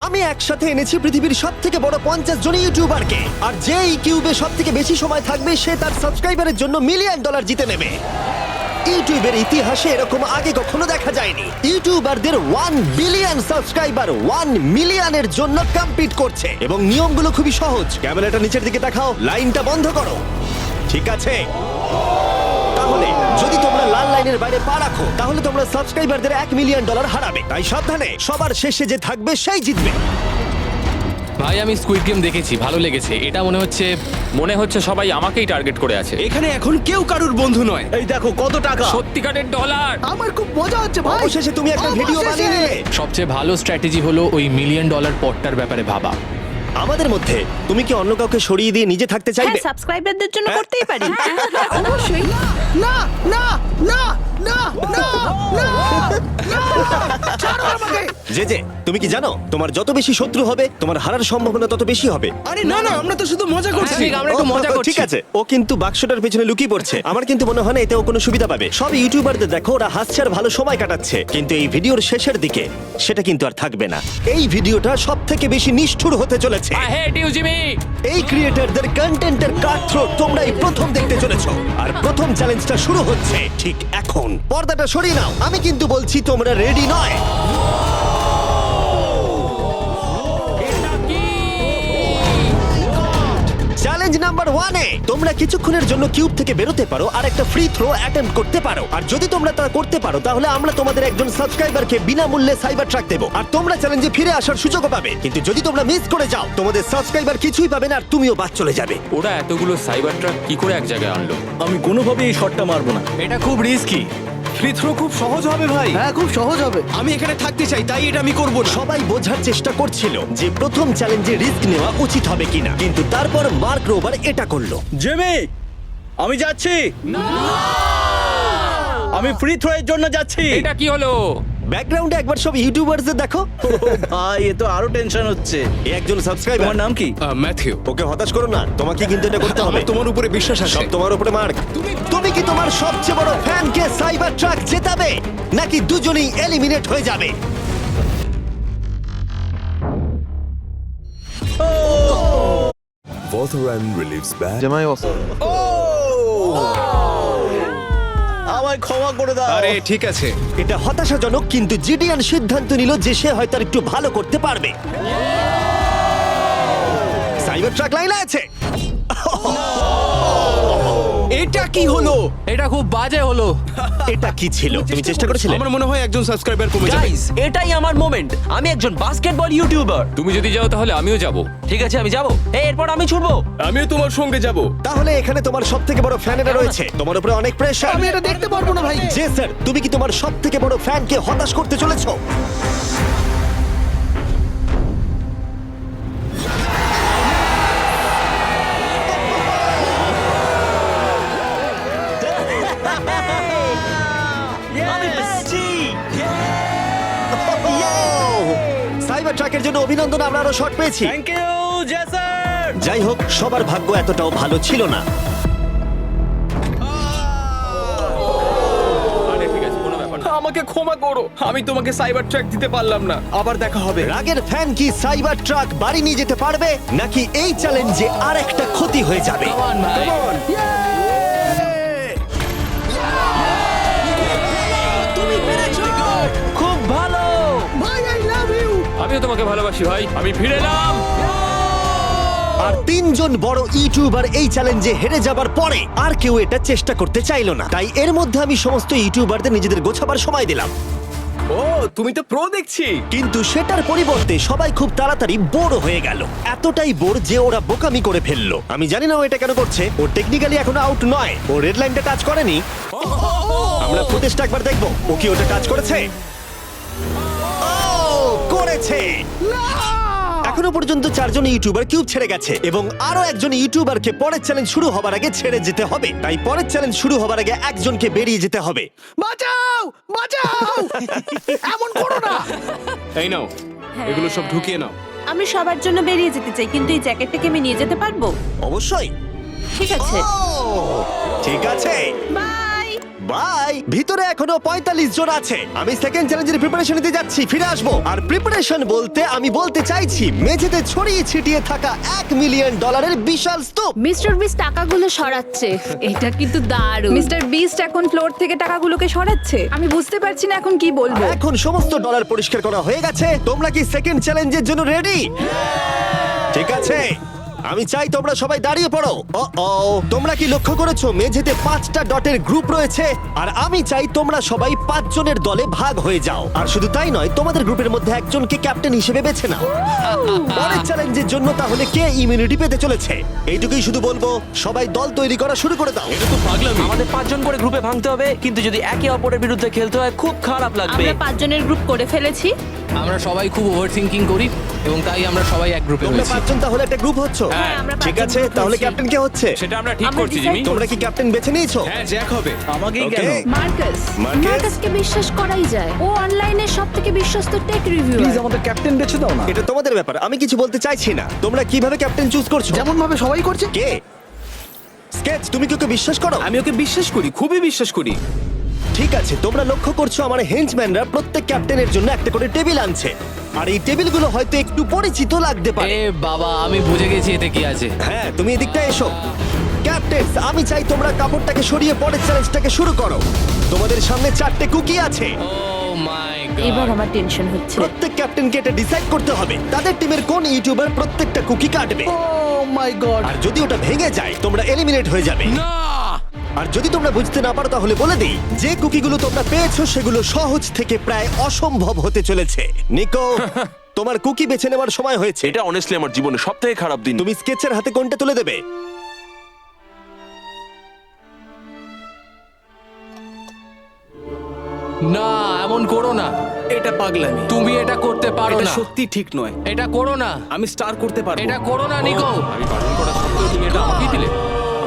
আমি একসাথে এনেছি পৃথিবীর সবথেকে বড় 50 জন ইউটিউবারকে, আর যে এই কিউবে সবথেকে বেশি সময় থাকবে সে তার সাবস্ক্রাইবারের জন্য $1 মিলিয়ন জিতে নেবে। ইউটিউবের ইতিহাসে এরকম আগে কখনো দেখা যায়নি। ইউটিউবারদের 1 বিলিয়ন সাবস্ক্রাইবার 1 মিলিয়নের জন্য কম্পিট করছে, এবং নিয়মগুলো খুবই সহজ। ক্যামেরাটা নিচের দিকে দেখাও, লাইনটা বন্ধ করো। ঠিক আছে, তাহলে যদি তোমরা লাল লাইনের বাইরে পা রাখো তাহলে তোমরা সাবস্ক্রাইবারদের $1 মিলিয়ন হারাবে। তাই সাবধানে, সবার শেষে যে থাকবে সেই জিতবে। ভাই আমি স্কুইড গেম দেখেছি, ভালো লেগেছে। এটা মনে হচ্ছে সবাই আমাকেই টার্গেট করে আছে। এখানে এখন কেউ কারুর বন্ধু নয়। এই দেখো কত টাকা, সত্যিকারের ডলার। আমার খুব মজা হচ্ছে ভাই। অবশেষে তুমি একটা ভিডিও বানিয়ে নিলে। সবচেয়ে ভালো স্ট্র্যাটেজি হলো ওই $1 মিলিয়ন পটটার ব্যাপারে ভাবা। আমাদের মধ্যে তুমি কি অন্য কাউকে সরিয়ে দিয়ে নিজে থাকতে চাইবে? হ্যাঁ, সাবস্ক্রাইবারদের জন্য করতেই পারি। অবশ্যই। না না না না না না না, ছাড়ো আমাকে। যে তুমি কি জানো তোমার যত বেশি শত্রু হবে তোমার হারার সম্ভাবনা তত বেশি হবে? আরে না না, আমরা তো শুধু মজা করছি। হ্যাঁ, আমরা একটু মজা করছি। ঠিক আছে, ও কিন্তু বাক্সটার পেছনে লুকিয়ে পড়ছে। আমার কিন্তু মনে হয় না এতে ও কোনো সুবিধা পাবে। সব ইউটিউবারদের দেখো ওরা হাসছে আর ভালো সময় কাটাচ্ছে, কিন্তু এই ভিডিওর শেষের দিকে সেটা কিন্তু আর থাকবে না। এই ভিডিওটা সবথেকে বেশি নিষ্ঠুর হতে চলেছে। I hate you Jimmy. এই ক্রিয়েটরদের কন্টেন্টের কাটথ্রোট তোমরাই প্রথম দেখতে চলেছো, আর প্রথম চ্যালেঞ্জটা শুরু হচ্ছে ঠিক এখন। পর্দাটা সরিয়ে নাও, আমি কিন্তু বলছি তোমরা রেডি নয়। চ্যালেঞ্জ নাম্বার 1 এ তোমরা কিছুক্ষণের জন্য কিউব থেকে বেরোতে পারো আর একটা ফ্রি থ্রো অ্যাটেম্প্ট করতে পারো। আর যদি তোমরা তা করতে পারো তাহলে আমরা তোমাদের একজন সাবস্ক্রাইবারকে বিনামূল্যে সাইবার ট্রাক দেবো, আর তোমরা চ্যালেঞ্জে ফিরে আসার সুযোগও পাবে। কিন্তু যদি তোমরা মিস করে যাও তোমাদের সাবস্ক্রাইবার কিছুই পাবে না আর তুমিও বাদ চলে যাবে। ওরা এতগুলো সাইবার ট্রাক কি করে এক জায়গায় আনলো? আমি কোনোভাবেই এই শটটা মারবো না। এটা খুব রিস্কি। ফ্রি থ্রো খুব সহজ হবে ভাই। হ্যাঁ, খুব সহজ হবে। আমি এখানে থাকতে চাই, তাই এটা আমি করব না। সবাই বোঝার চেষ্টা করছিল যে প্রথম চ্যালেঞ্জে রিস্ক নেওয়া উচিত হবে কিনা, কিন্তু তারপর মার্ক রোবার এটা করলো। জেমি, আমি যাচ্ছি। আমি ফ্রি থ্রো এর জন্য যাচ্ছি। এটা কি হলো? ব্যাকগ্রাউন্ডে একবার সব ইউটিউবারদের দেখো। ভাই, এ তো আরো টেনশন হচ্ছে। এ একজন সাবস্ক্রাইবার। তোমার নাম কি? ম্যাথিউ, ওকে হতাশ করো না, তোমাকে কিন্তু এটা করতে হবে। আমার তোমার উপরে বিশ্বাস আছে। সব তোমার উপরে মার্ক। তুমি কি তোমার সবচেয়ে বড় ফ্যানকে সাইবার ট্রাক জেতাবে, নাকি দুজনেই এলিমিনেট হয়ে যাবে? Voltaren relieves bad. আমায় ক্ষমা করে দাও। আরে ঠিক আছে। এটা হতাশাজনক, কিন্তু জিডিয়ান সিদ্ধান্ত নিল যে সে হয়তো আর একটু ভালো করতে পারবে। সাইবার ট্রাক লাইনে আছে। এটা কি হলো? এটা খুব বাজে হলো। এটা কি ছিল? তুমি চেষ্টা করেছিলে? আমার মনে হয় একজন সাবস্ক্রাইবার কমে যাবে। গাইস, এটাই আমার মোমেন্ট। আমি একজন বাস্কেটবল ইউটিউবার। তুমি যদি যাও তাহলে আমিও যাব। ঠিক আছে, আমি যাব। এরপর আমি ছুটবো। আমিও তোমার সঙ্গে যাব। তাহলে এখানে তোমার সবথেকে বড় ফ্যানেরা রয়েছে, তোমার উপরে অনেক প্রেসার। আমি এটা দেখতে পারবো না ভাই। যে স্যার, তুমি কি তোমার সবথেকে বড় ফ্যানকে হতাশ করতে চলেছো? সাইবার ট্রাকের জন্য অভিনন্দন, আমরা আরো শট পেয়েছি। থ্যাংক ইউ জেসার। যাই হোক, সবার ভাগ্য এতটাও ভালো ছিল না। আরে ঠিক আছে, কোনো ব্যাপার না। আমাকে ক্ষমা করো, আমি তোমাকে সাইবার ট্র্যাক দিতে পারলাম না। আবার দেখা হবে। রাগের ফ্যান কি সাইবার ট্রাক বাড়ি নিয়ে যেতে পারবে, নাকি এই চ্যালেঞ্জে আর একটা ক্ষতি হয়ে যাবে? খুব ভালো। ভাই, আই লাভ ইউ। আমিও তোমাকে ভালোবাসি ভাই, আমি ফিরে এলাম। আর 3 জন বড় ইউটিউবার এই চ্যালেঞ্জে হেরে যাবার পরে আর কেউ এটা চেষ্টা করতে চাইলো না। তাই এর মধ্যে আমি সমস্ত ইউটিউবারদের নিজেদের গোছাবার সময় দিলাম। ও, তুমি তো প্রো দেখছি। কিন্তু সেটার পরিবর্তে সবাই খুব তাড়াতাড়ি বোর হয়ে গেল। এতটাই বোর যে ওরা বোকামি করে ফেললো। আমি জানি না ও এটা কেন করছে। ও টেকনিক্যালি এখনো আউট নয়, ও রেড লাইনটা টাচ করেনি। আমরা ফুটেজটা একবার দেখবো, ও কি ওটা টাচ করেছে? ও করেছে। এখনো পর্যন্ত 4 জন ইউটিউবার কিউব ছেড়ে গেছে, এবং আরো একজন ইউটিউবারকে পরের চ্যালেঞ্জ শুরু হবার আগে ছেড়ে যেতে হবে। তাই পরের চ্যালেঞ্জ শুরু হবার আগে একজনকে বেরিয়ে যেতে হবে। বাঁচাও, বাঁচাও। এমন করো না। এই নাও, এগুলো সব ঢুকিয়ে নাও। আমি সবার জন্য বেরিয়ে যেতে চাই, কিন্তু এই জ্যাকেটটাকে আমি নিয়ে যেতে পারবো? অবশ্যই। ঠিক আছে, ও, ঠিক আছে। বাই। বাই। ভিতরে এখনো 45 জন আছে। আমি সেকেন্ড চ্যালেঞ্জের প্রিপারেশন নিতে যাচ্ছি, ফিরে আসবো। আর প্রিপারেশন বলতে আমি বলতে চাইছি মেঝেতে ছড়িয়ে ছিটিয়ে থাকা $1 মিলিয়ন বিশাল স্তূপ। মিস্টার বিস টাকাগুলো সরাচ্ছে এটা কিন্তু দারুণ মিস্টার বিস্ট এখন ফ্লোর থেকে টাকাগুলোকে সরাচ্ছে। আমি বুঝতে পারছি না এখন কি বলবো। এখন সমস্ত ডলার পরিষ্কার করা হয়ে গেছে। তোমরা কি সেকেন্ড চ্যালেঞ্জের জন্য রেডি? ঠিক আছে, আমি চাই তোমরা সবাই দাঁড়িয়ে পড়ো। তোমরা কি লক্ষ্য করেছো মেঝেতে 5টা ডটের গ্রুপ রয়েছে? আর আমি চাই তোমরা সবাই 5 জনের দলে ভাগ হয়ে যাও। আর শুধু তাই নয়, তোমাদের গ্রুপের মধ্যে একজনকে ক্যাপ্টেন হিসেবে বেছে নাও। পরের চ্যালেঞ্জের জন্য তাহলে কে ইমিউনিটি পেতে চলেছে? এইটুকুই শুধু বলবো, সবাই দল তৈরি করা শুরু করে দাও। আমাদের 5 জন করে গ্রুপে ভাঙতে হবে, কিন্তু যদি একে অপরের বিরুদ্ধে খেলতে হয় খুব খারাপ লাগবে। আমরা 5 জনের গ্রুপ করে ফেলেছি আমরা সবাই খুব ওভার থিঙ্কিং করি এবং তাই আমরা সবাই এক গ্রুপে তোমরা হয়েছি। 5 জন তাহলে একটা গ্রুপ হচ্ছ? হ্যাঁ, আমরা ঠিক 5 জন আছে, group তাহলে হচ্ছি। ক্যাপ্টেন কে হচ্ছে? সেটা আমরা ঠিক আমরা করছি decide জিমি। তোমরা কি ক্যাপ্টেন বেছে নিয়েছো? হ্যাঁ, জ্যাক হবে। আমাকেই Okay. কেন? Marcus Marcus? মার্কাসকে বিশ্বাস করাই যায়। ও অনলাইনে সবথেকে বিশ্বস্ত টেক রিভিউয়ার। আমাদের ক্যাপ্টেন বেছে দাও না। এটা তোমাদের ব্যাপার, আমি কিছু বলতে চাইছি না। তোমরা কিভাবে ক্যাপ্টেন চুজ করছো? যেমন ভাবে সবাই করছে। কে? স্কেচ, তুমি কি ওকে বিশ্বাস করো? আমি ওকে বিশ্বাস করি, খুবই বিশ্বাস করি। ঠিক আছে, তোমরা লক্ষ্য করছো আমার হেঞ্চম্যানরা প্রত্যেক ক্যাপ্টেনের জন্য একটা করে টেবিল আনছে। আর এই টেবিলগুলো হয়তো একটু পরিচিত লাগতে পারে। এ বাবা, আমি বুঝে গেছি এতে কি আছে। হ্যাঁ, তুমি এদিকটা এসো। ক্যাপ্টেন্স, আমি চাই তোমরা কাপড়টাকে সরিয়ে পরের চ্যালেঞ্জটাকে শুরু করো। তোমাদের সামনে 4টে কুকি আছে। ও মাই এবার গড। আমার টেনশন হচ্ছে। প্রত্যেক ক্যাপ্টেনকে এটা ডিসাইড করতে হবে তাদের টিমের কোন ইউটিউবার প্রত্যেকটা কুকি কাটবে। ও মাই গড। আর যদি ওটা ভেঙে যায় তোমরা এলিমিনেট হয়ে যাবে। না! আর যদি তোমরা বুঝতে না পারো তাহলে বলে দিই, যে কুকিগুলো তোমরা পেয়েছো সেগুলো সহজ থেকে প্রায় অসম্ভব হতে চলেছে। নিকো, তোমার কুকি বেছে নেওয়ার সময় হয়েছে। এটা অনেস্টলি আমার জীবনে সবথেকে খারাপ দিন। তুমি স্কেচের হাতে কোনটা তুলে দেবে? না, এমন করো না। এটা পাগলামি। তুমি এটা করতে পারো এটা না। সত্যি ঠিক নয়। এটা করো না। আমি স্টার করতে পারবো। এটা করো না, নিকো। আমি বারণ করা সত্ত্বেও তুমি এটা আমাকেই দিলে।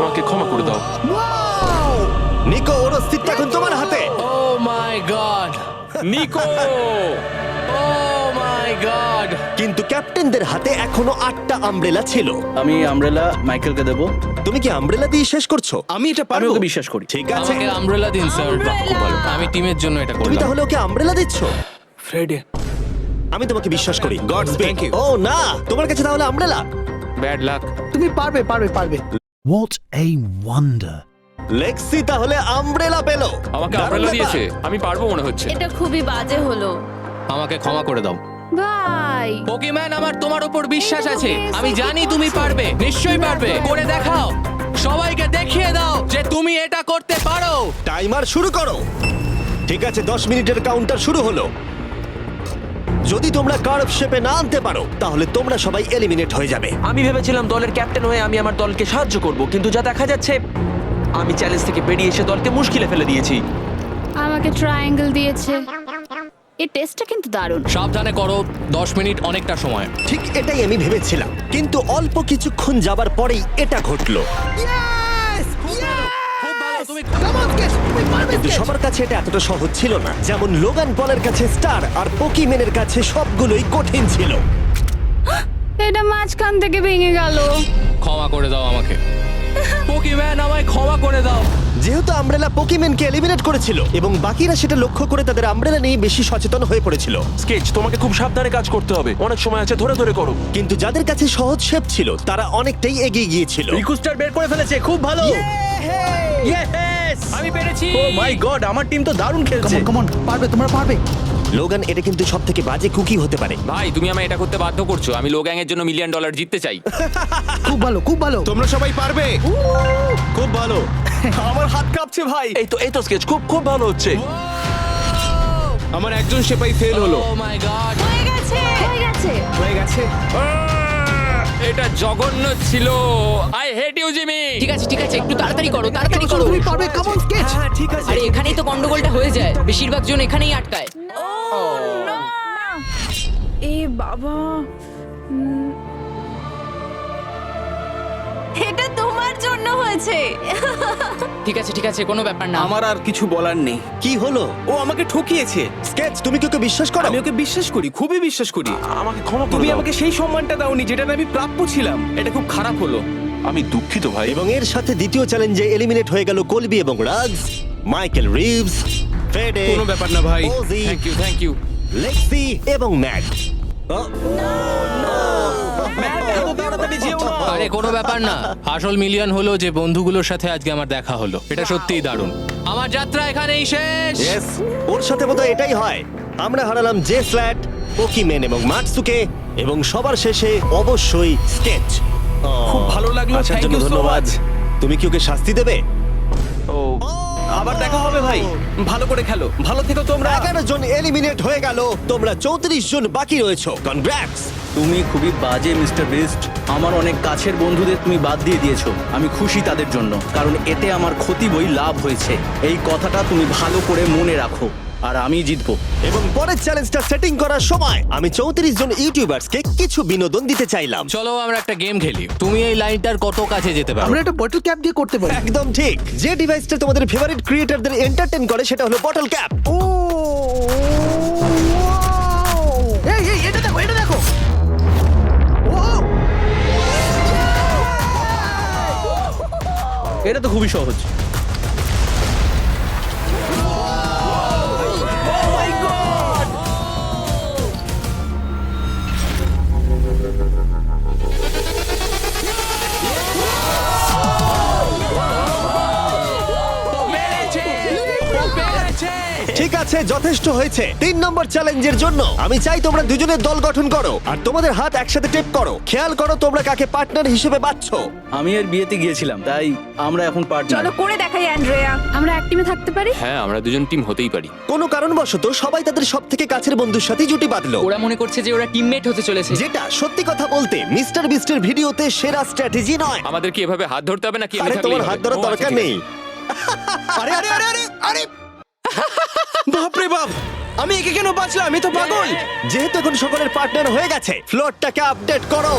আমাকে ক্ষমা করে দাও। নিকো, ওর অস্তিত্ব এখন তোমার হাতে। ও my god. Nicco! O my god. কিন্তু ক্যাপ্টেনদের হাতে এখনো 8টা আমব্রেলা ছিল। আমি আমব্রেলা মাইকেলকে দেবো। তুমি কি আমব্রেলা দিয়ে শেষ করছো? আমি এটা আমি পারবো। ওকে বিশ্বাস করি। ঠিক আছে, আমাকে আমব্রেলা দিন স্যার। Umbrella! আমি টিমের জন্য এটা তুমি করলাম। তাহলে ওকে আমব্রেলা দিচ্ছ? ফ্রেডে, আমি তোমাকে বিশ্বাস করি। God speak. Thank you. ও না, তোমার কাছে তাহলে আমব্রেলা? Bad luck. তুমি পারবে পারবে পারবে। What a wonder. লেক্সি তাহলে আমব্রেলা পেলো। আমাকে দারুণ আমব্রেলা ব্যাপার। দিয়েছে। আমি পারবো মনে হচ্ছে। এটা খুবই বাজে হলো আমাকে ক্ষমা করে দাও। ভাই। পোকিম্যান, আমার তোমার উপর বিশ্বাস আছে। আমি জানি তুমি পারবে, নিশ্চয়ই পারবে। করে দেখাও, সবাইকে দেখিয়ে দাও যে তুমি এটা করতে পারো। টাইমার শুরু করো। ঠিক আছে, 10 মিনিটের কাউন্টার শুরু হলো। যদি তোমরা কার্ভ শেপে না আনতে পারো তাহলে তোমরা সবাই এলিমিনেট হয়ে যাবে। আমি ভেবেছিলাম দলের ক্যাপ্টেন হয়ে আমি আমার দলকে সাহায্য করব, কিন্তু যা দেখা যাচ্ছে আমি চ্যালেঞ্জ থেকে বেরিয়ে এসে দলকে মুশকিলে ফেলে দিয়েছি। আমাকে ট্রায়াঙ্গেল দিয়েছে। এই টেস্টটা কিন্তু দারুণ। সাবধানে করো, 10 মিনিট অনেকটা সময়। ঠিক এটাই আমি ভেবেছিলাম, কিন্তু অল্প কিছুক্ষণ যাবার পরেই এটা ঘটলো। তুমি Come on, Sketch, তুমি পারবে, কিন্তু Sketch। সবার কাছে এটা এতটা সহজ ছিল না। যেমন লোগান পলের কাছে স্টার আর পোকিম্যানের কাছে সবগুলোই কঠিন ছিল। এটা মাঝখান থেকে ভেঙে গেল। ক্ষমা করে দাও আমাকে। পোকিম্যান, আমায় ক্ষমা করে দাও। যেহেতু আমব্রেলা পোকিম্যানকে এলিমিনেট করেছিল এবং বাকিরা সেটা লক্ষ্য করে তাদের আমব্রেলা নিয়ে বেশি সচেতন হয়ে পড়েছিল। স্কেচ, তোমাকে খুব সাবধানে কাজ করতে হবে। অনেক সময় আছে, ধরে ধরে করো। কিন্তু যাদের কাছে সহজ শেপ ছিল তারা অনেকটাই এগিয়ে গিয়েছিল। রিকুস্টার বের করে ফেলেছে, খুব ভালো। ইয়েস! আমি পেরেছি। ও মাই গড, আমার টিম তো দারুণ খেলছে। Come on, পারবে, তোমরা পারবে। লোগান, এটা কিন্তু সব থেকে বাজে কুকি হতে পারে। ভাই, তুমি আমায় এটা করতে বাধ্য করছো। আমি লো গ্যাং এর জন্য $1 মিলিয়ন জিততে চাই। খুব ভালো খুব ভালো। তোমরা সবাই পারবে। খুব ভালো। আমার হাত কাঁপছে ভাই। এই তো স্কেচ, খুব খুব ভালো হচ্ছে। আমার একজন সেপাই ফেল হলো। Oh my God. হয়ে গেছে হয়ে গেছে। হয়ে গেছে। এটা জঘন্য ছিল। I hate you Jimmy. ঠিক আছে ঠিক আছে, একটু তাড়াতাড়ি করো, তাড়াতাড়ি করো। তুমি পারবে, come on, Sketch। আরে এখানেই তো গন্ডগোলটা হয়ে যায়, বেশিরভাগ জন এখানেই আটকায়। এ বাবা, এটা তোমার জন্য হয়েছে। ঠিক আছে, কোনো ব্যাপার না। আমার আর কিছু বলার নেই। কি হলো? ও আমাকে ঠকিয়েছে। স্কেচ, তুমি কি ওকে বিশ্বাস করো? আমি ওকে বিশ্বাস করি, খুবই বিশ্বাস করি। আমাকে ক্ষমা করে তুমি দাও। আমাকে সেই সম্মানটা দাওনি যেটা আমি প্রাপ্য ছিলাম। এটা খুব খারাপ হলো। আমি দুঃখিত ভাই। এবং এর সাথে দ্বিতীয় চ্যালেঞ্জে এলিমিনেট হয়ে গেল কলবি এবং রাজ। মাইকেল রিভস, ফেডে, কোনো ব্যাপার না ভাই। ওজি, থ্যাংক ইউ লেক্সি এবং ম্যাট। আরে কোনো ব্যাপার না, আসল মিলিয়ন হলো যে বন্ধুগুলোর সাথে আজকে আমার দেখা হলো। এটা সত্যিই দারুণ। আমার যাত্রা এখানেই শেষ। Yes, ওর সাথে বোধহয় এটাই হয়। আমরা হারালাম জে ফ্ল্যাট, পোকিমেন এবং মাটসুকে, এবং সবার শেষে অবশ্যই স্কেচ। খুব ভালো লাগলো, আসার থ্যাংক জন্য ইউ সো ধন্যবাদ। মাচ। তুমি কি ওকে শাস্তি দেবে? আবার দেখা হবে ভাই, ভালো করে খেলো, ভালো থেকো তোমরা। 11 জন এলিমিনেট হয়ে গেল, তোমরা 34 জন বাকি রয়েছো। কনগ্রাটস। তুমি খুবই বাজে মিস্টার বিস্ট। আমার অনেক কাছের বন্ধুদের তুমি বাদ দিয়ে দিয়েছো। আমি খুশি তাদের জন্য, কারণ এতে আমার ক্ষতি বই লাভ হয়েছে। এই কথাটা তুমি ভালো করে মনে রাখো, আর আমি জিতবো। এবং পরের চ্যালেঞ্জটা সেটিং করার সময় আমি 34 জন ইউটিউবার্সকে কিছু বিনোদন দিতে চাইলাম। চলো আমরা একটা গেম খেলি। তুমি এই লাইনটার কত কাছে যেতে পারো? আমরা একটা বটল ক্যাপ দিয়ে করতে পারি। একদম ঠিক। যে ডিভাইসটা তোমাদের ফেভারিট ক্রিয়েটরদের এন্টারটেইন করে সেটা হলো বটল ক্যাপ। ও এই এই এটা দেখো, এটা দেখো। ও এটা তো খুবই সহজ। ঠিক আছে, যথেষ্ট হয়েছে। 3 নম্বর চ্যালেঞ্জের জন্য আমি চাই তোমরা দুজনের দল গঠন করো আর তোমাদের হাত একসাথে টেপ করো। খেয়াল করো তোমরা কাকে পার্টনার হিসেবে বাছছো। আমি এর বিয়েতে গিয়েছিলাম, তাই আমরা এখন পার্টনার। চলো করে দেখাই অ্যান্ড্রেয়া। আমরা এক টিমে থাকতে পারি? হ্যাঁ, আমরা দুজন টিম হতেই পারি। কোনো কারণবশত সবাই তাদের সবথেকে কাছের বন্ধুর সাথে জুটি বাঁধলো, ওরা মনে করছে যে ওরা টিমমেট হতে চলেছে। যেটা সত্যি কথা বলতে মিস্টার বিস্টের ভিডিওতে সেরা স্ট্র্যাটেজি নয়। আমাদের কি এভাবে হাত ধরতে হবে নাকি? আরে তোমার হাত ধরার আচ্ছা, দরকার নেই। আরে আরে আরে আরে আরে বাপরে বাপ, আমি একে কেন বাঁচলাম? আমি তো পাগল। যেহেতু এখন সকলের পার্টনার হয়ে গেছে, ফ্লোরটাকে আপডেট করো।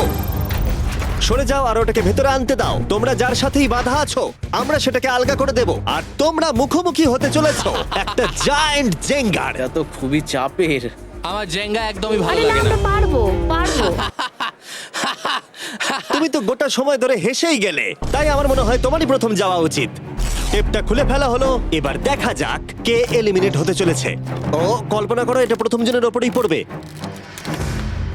সরে যাও আর ওটাকে ভেতরে আনতে দাও। তোমরা যার সাথেই বাধা আছো আমরা সেটাকে আলগা করে দেব। আর তোমরা মুখোমুখি হতে চলেছো একটা জায়ান্ট জেঙ্গার। এটা তো খুবই চাপের। আমার জেঙ্গা একদমই ভালো আরে না, লাগে না। আমরা পারবো পারবো। তুমি তো গোটা সময় ধরে হেসেই গেলে, তাই আমার মনে হয় তোমারই প্রথম যাওয়া উচিত। টেপটা খুলে ফেলা হলো, এবার দেখা যাক কে এলিমিনেট হতে চলেছে। ও কল্পনা করো এটা প্রথম জনের ওপরেই পড়বে।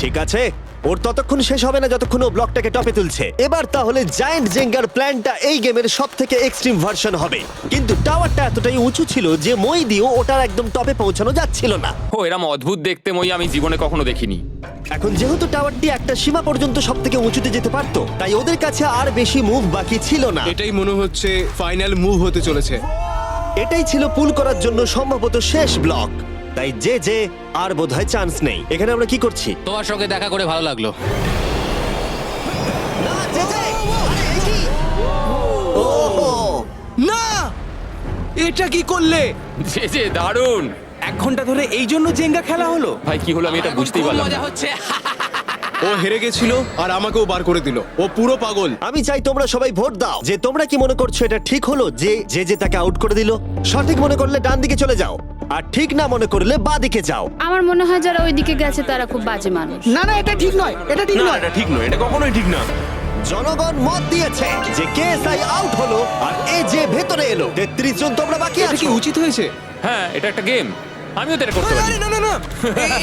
ঠিক আছে, ওর ততক্ষণ শেষ হবে না যতক্ষণ ও ব্লকটাকে টপে তুলছে। এবার তাহলে জায়ান্ট জেঙ্গার প্ল্যানটা এই গেমের সব থেকে এক্সট্রিম ভার্সন হবে, কিন্তু টাওয়ারটা এতটাই উঁচু ছিল যে মই দিয়েও ওটার একদম টপে পৌঁছানো যাচ্ছিল না। ও এরম অদ্ভুত দেখতে মই আমি জীবনে কখনো দেখিনি। এখন যেহেতু টাওয়ারটি একটা সীমা পর্যন্ত সব থেকে উঁচুতে যেতে পারতো, তাই ওদের কাছে আর বেশি মুভ বাকি ছিল না। এটাই মনে হচ্ছে ফাইনাল মুভ হতে চলেছে। এটাই ছিল পুল করার জন্য সম্ভবত শেষ ব্লক, তাই যে আর বোধহয় চান্স নেই। এখানে আমরা কি করছি? তোমার সঙ্গে দেখা করে ভালো লাগলো। ওহো! না, এটা কি করলে? যে দারুণ। 1 ঘন্টা ধরে এই জন্য জেঙ্গা খেলা হলো? ভাই কি হলো আমি এটা বুঝতেই খুব পারলাম মজা না। হচ্ছে। ও হেরে গেছিল আর আমাকেও বার করে দিল। ও পুরো পাগল। আমি চাই তোমরা সবাই ভোট দাও যে তোমরা কি মনে করছো এটা ঠিক হলো যে তাকে আউট করে দিল। সঠিক মনে করলে ডান দিকে চলে যাও, আর ঠিক না মনে করলে বাঁ দিকে যাও। আমার মনে হয় যারা ওইদিকে গেছে তারা খুব বাজে মানুষ। না না, এটা ঠিক নয়, এটা ঠিক না নয়। এটা ঠিক নয়, এটা কখনোই ঠিক না। জনগণ মত দিয়েছে যে কেএসআই আউট হলো আর এ যে ভেতরে এলো। 33 জন তোমরা বাকি এটা কি আছো। উচিত হয়েছে? হ্যাঁ, এটা একটা গেম। আমিও তো এটা করতে পারি। আরে না না না,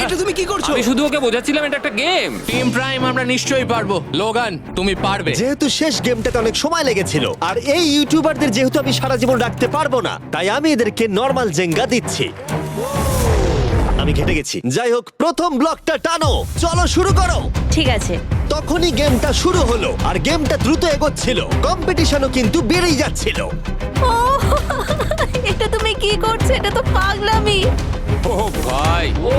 এটা তুমি কি করছো? আমি শুধু ওকে বোঝাচ্ছিলাম এটা একটা গেম। টিম প্রাইম আমরা নিশ্চয়ই পারবো। লোগান তুমি পারবে। যেহেতু শেষ গেমটাতে অনেক সময় লেগেছিল আর এই ইউটিউবারদের যেহেতু আমি সারা জীবন রাখতে পারবো না, তাই আমি এদেরকে নরমাল জেঙ্গা দিচ্ছি। আমি ঘেটে গেছি। যাই হোক, প্রথম ব্লকটা টানো, চলো শুরু করো। ঠিক আছে। তখনই গেমটা শুরু হলো আর গেমটা দ্রুত এগোচ্ছিল, কম্পিটিশনও কিন্তু বেড়েই যাচ্ছিল। ও এটা তুমি কি করছো? এটা তো পাগলামি। ও ভাই, ও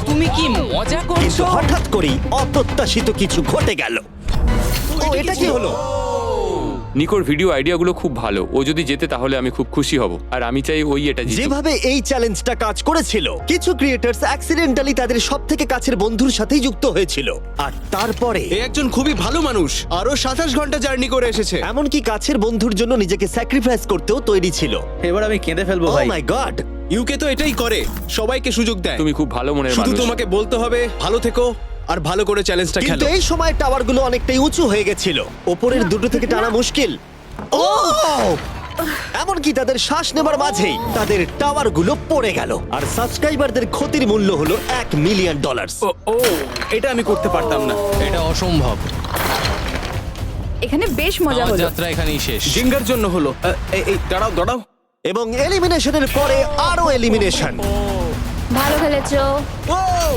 তুমি কি মজা কিন্তু করছো? হঠাৎ করেই অপ্রত্যাশিত কিছু ঘটে গেল। ও এটা কি হলো? নিকোর ভিডিও আইডিয়াগুলো খুব ভালো। ও যদি জেতে তাহলে আমি খুব খুশি হব, আর আমি চাই ওই এটা জিতুক। যেভাবে এই চ্যালেঞ্জটা কাজ করেছিল, কিছু ক্রিয়েটার্স অ্যাক্সিডেন্টালি তাদের সবথেকে কাছের বন্ধুর সাথেই যুক্ত হয়েছিল, আর তারপরে এ একজন খুবই ভালো মানুষ, আরো 27 ঘন্টা জার্নি করে এসেছে। এমনকি কাছের বন্ধুর জন্য নিজেকে স্যাক্রিফাইস করতেও তৈরি ছিল। এবার আমি কেঁদে ফেলবো ও ভাই। মাই গড! ইউকে তো এটাই করে, সবাইকে সুযোগ দেয়। তুমি খুব ভালো মনের শুধু মানুষ। তোমাকে বলতে হবে ভালো থেকো আর ভালো করে চ্যালেঞ্জটা কিন্তু খেলো। এই সময় টাওয়ারগুলো অনেকটাই উঁচু হয়ে গেছিল, ওপরের দুটো থেকে টানা মুশকিল। ও এমনকি তাদের শ্বাস নেবার মাঝেই তাদের টাওয়ার গুলো পড়ে গেল, আর সাবস্ক্রাইবারদের ক্ষতির মূল্য হলো $1 মিলিয়ন। ও এটা আমি করতে পারতাম না। এটা অসম্ভব। এখানে বেশ মজা আমার হলো। যাত্রা এখানেই শেষ। জিঙ্গার জন্য হলো। এই দাঁড়াও। এবং এলিমিনেশনের পরে আরো এলিমিনেশন, ভালো খেলেছো।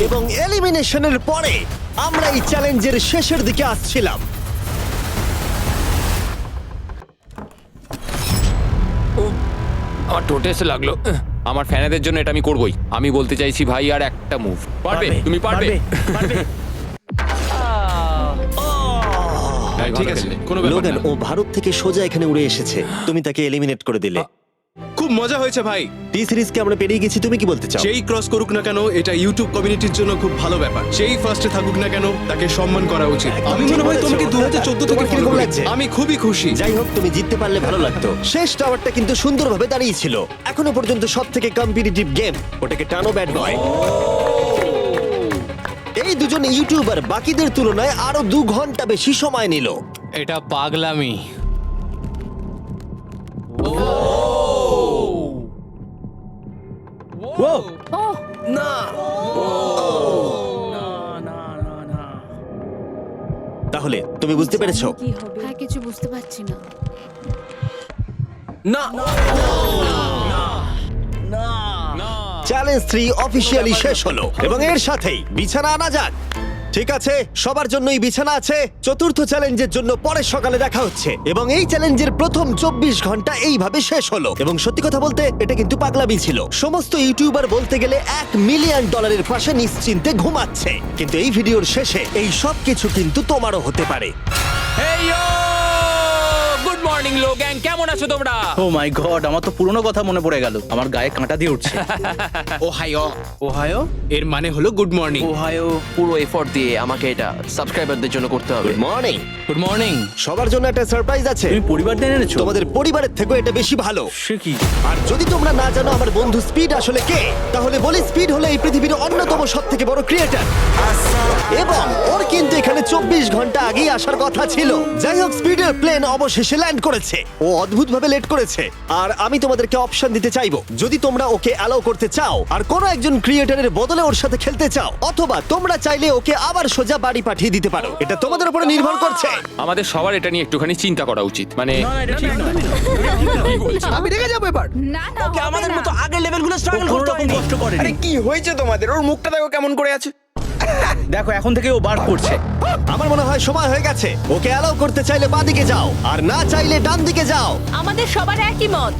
এবং এলিমিনেশনের পরে আমরা এই চ্যালেঞ্জের শেষের দিকে আসছিলাম। আমার টোটে এসে লাগলো। আমার ফ্যানেদের জন্য এটা আমি করবোই। আমি বলতে চাইছি ভাই, আর একটা মুভ পারবে, তুমি পারবে। ভাই, ঠিক ভালো আছে, খেললে। কোনো ব্যাপার লোগান, না। ও ভারত থেকে সোজা এখানে উড়ে এসেছে, তুমি তাকে এলিমিনেট করে দিলে। খুব মজা হয়েছে ভাই। টি সিরিজকে আমরা পেরিয়ে গেছি, তুমি কি বলতে চাও? যেই ক্রস করুক না কেন, এটা ইউটিউব কমিউনিটির জন্য খুব ভালো ব্যাপার। যেই ফার্স্টে থাকুক না কেন, তাকে সম্মান করা উচিত। একদম আমি ঠিক মনে হয় বলেছো। তোমাকে 2014 থেকে তোমার কিরকম ফলো করি। লাগছে? আমি খুবই খুশি। যাই হোক, তুমি জিততে পারলে ভালো লাগতো। শেষ টাওয়ারটা কিন্তু সুন্দরভাবে দাঁড়িয়েছিল। এখনো পর্যন্ত সব থেকে কম্পিটিটিভ গেম, ওটাকে টানো ব্যাড বয়। এই দুজন ইউটিউবার বাকিদের তুলনায় আরো 2 ঘন্টা বেশি সময় নিল। এটা পাগলামি। ও তাহলে তুমি বুঝতে পেরেছো? কি হবে? হ্যাঁ, কিছু বুঝতে পারছি না। চ্যালেঞ্জ 3 অফিসিয়ালি শেষ হলো, এবং এর সাথেই বিছানা আনা যাক। ঠিক আছে, সবার জন্যই বিছানা আছে। চতুর্থ চ্যালেঞ্জের জন্য পরের সকালে দেখা হচ্ছে, এবং এই চ্যালেঞ্জের প্রথম 24 ঘন্টা এইভাবে শেষ হলো। এবং সত্যি কথা বলতে, এটা কিন্তু পাগলামি ছিল। সমস্ত ইউটিউবার বলতে গেলে $1 মিলিয়ন পাশে নিশ্চিন্তে ঘুমাচ্ছে। কিন্তু এই ভিডিওর শেষে এই সব কিছু কিন্তু তোমারও হতে পারে। গুড মর্নিং লো গ্যাং, কেমন আছো তোমরা? ও মাই গড, আমার তো পুরনো কথা মনে পড়ে গেল। আমার গায়ে কাঁটা দিয়ে উঠছে। ওহাইও এর মানে হলো গুড মর্নিং। ওহাইও। পুরো এফোর্ট দিয়ে আমাকে এটা সাবস্ক্রাইবারদের জন্য করতে হবে। Good morning. Good morning. সবার জন্য একটা সারপ্রাইজ আছে। তুমি পরিবার নিয়ে এনেছো? তোমাদের পরিবারের থেকেও এটা বেশি ভালো। সে কি? আর যদি তোমরা না জানো আমার বন্ধু স্পিড আসলে কে, তাহলে বলি স্পিড হলো এই পৃথিবীর অন্যতম সবথেকে বড় ক্রিয়েটার, এবং ওর কিন্তু এখানে 24 ঘন্টা আগেই আসার কথা ছিল। যাই হোক, স্পিডের প্লেন অবশেষে ল্যান্ড করেছে। ও অদ্ভুতভাবে লেট করেছে, আর আমি তোমাদেরকে অপশন দিতে চাইবো। যদি তোমরা ওকে অ্যালাউ করতে চাও আর কোনো একজন ক্রিয়েটারের বদলে ওর সাথে খেলতে চাও, অথবা তোমরা চাইলে ওকে আবার সোজা বাড়ি পাঠিয়ে দিতে পারো। এটা তোমাদের উপরে নির্ভর করছে। আমাদের সবার এটা নিয়ে একটুখানি চিন্তা করা উচিত। মানে না, এটা ঠিক নয়। কি বলছো? আমি রেগে যাবো এবার। না না, ওকে হবে আমাদের না। মতো আগের লেভেলগুলো ও স্ট্রাগল কোনো করতে রকম হয়নি। কষ্ট করেনি। আরে কি হয়েছে তোমাদের? ওর মুখটা দেখো কেমন করে আছে। দেখো, এখন থেকে ও বার করছে। আমার মনে হয় সময় হয়ে গেছে। ওকে অ্যালাউ করতে চাইলে বাঁদিকে যাও, আর না চাইলে ডান দিকে যাও। আমাদের সবার একই মত।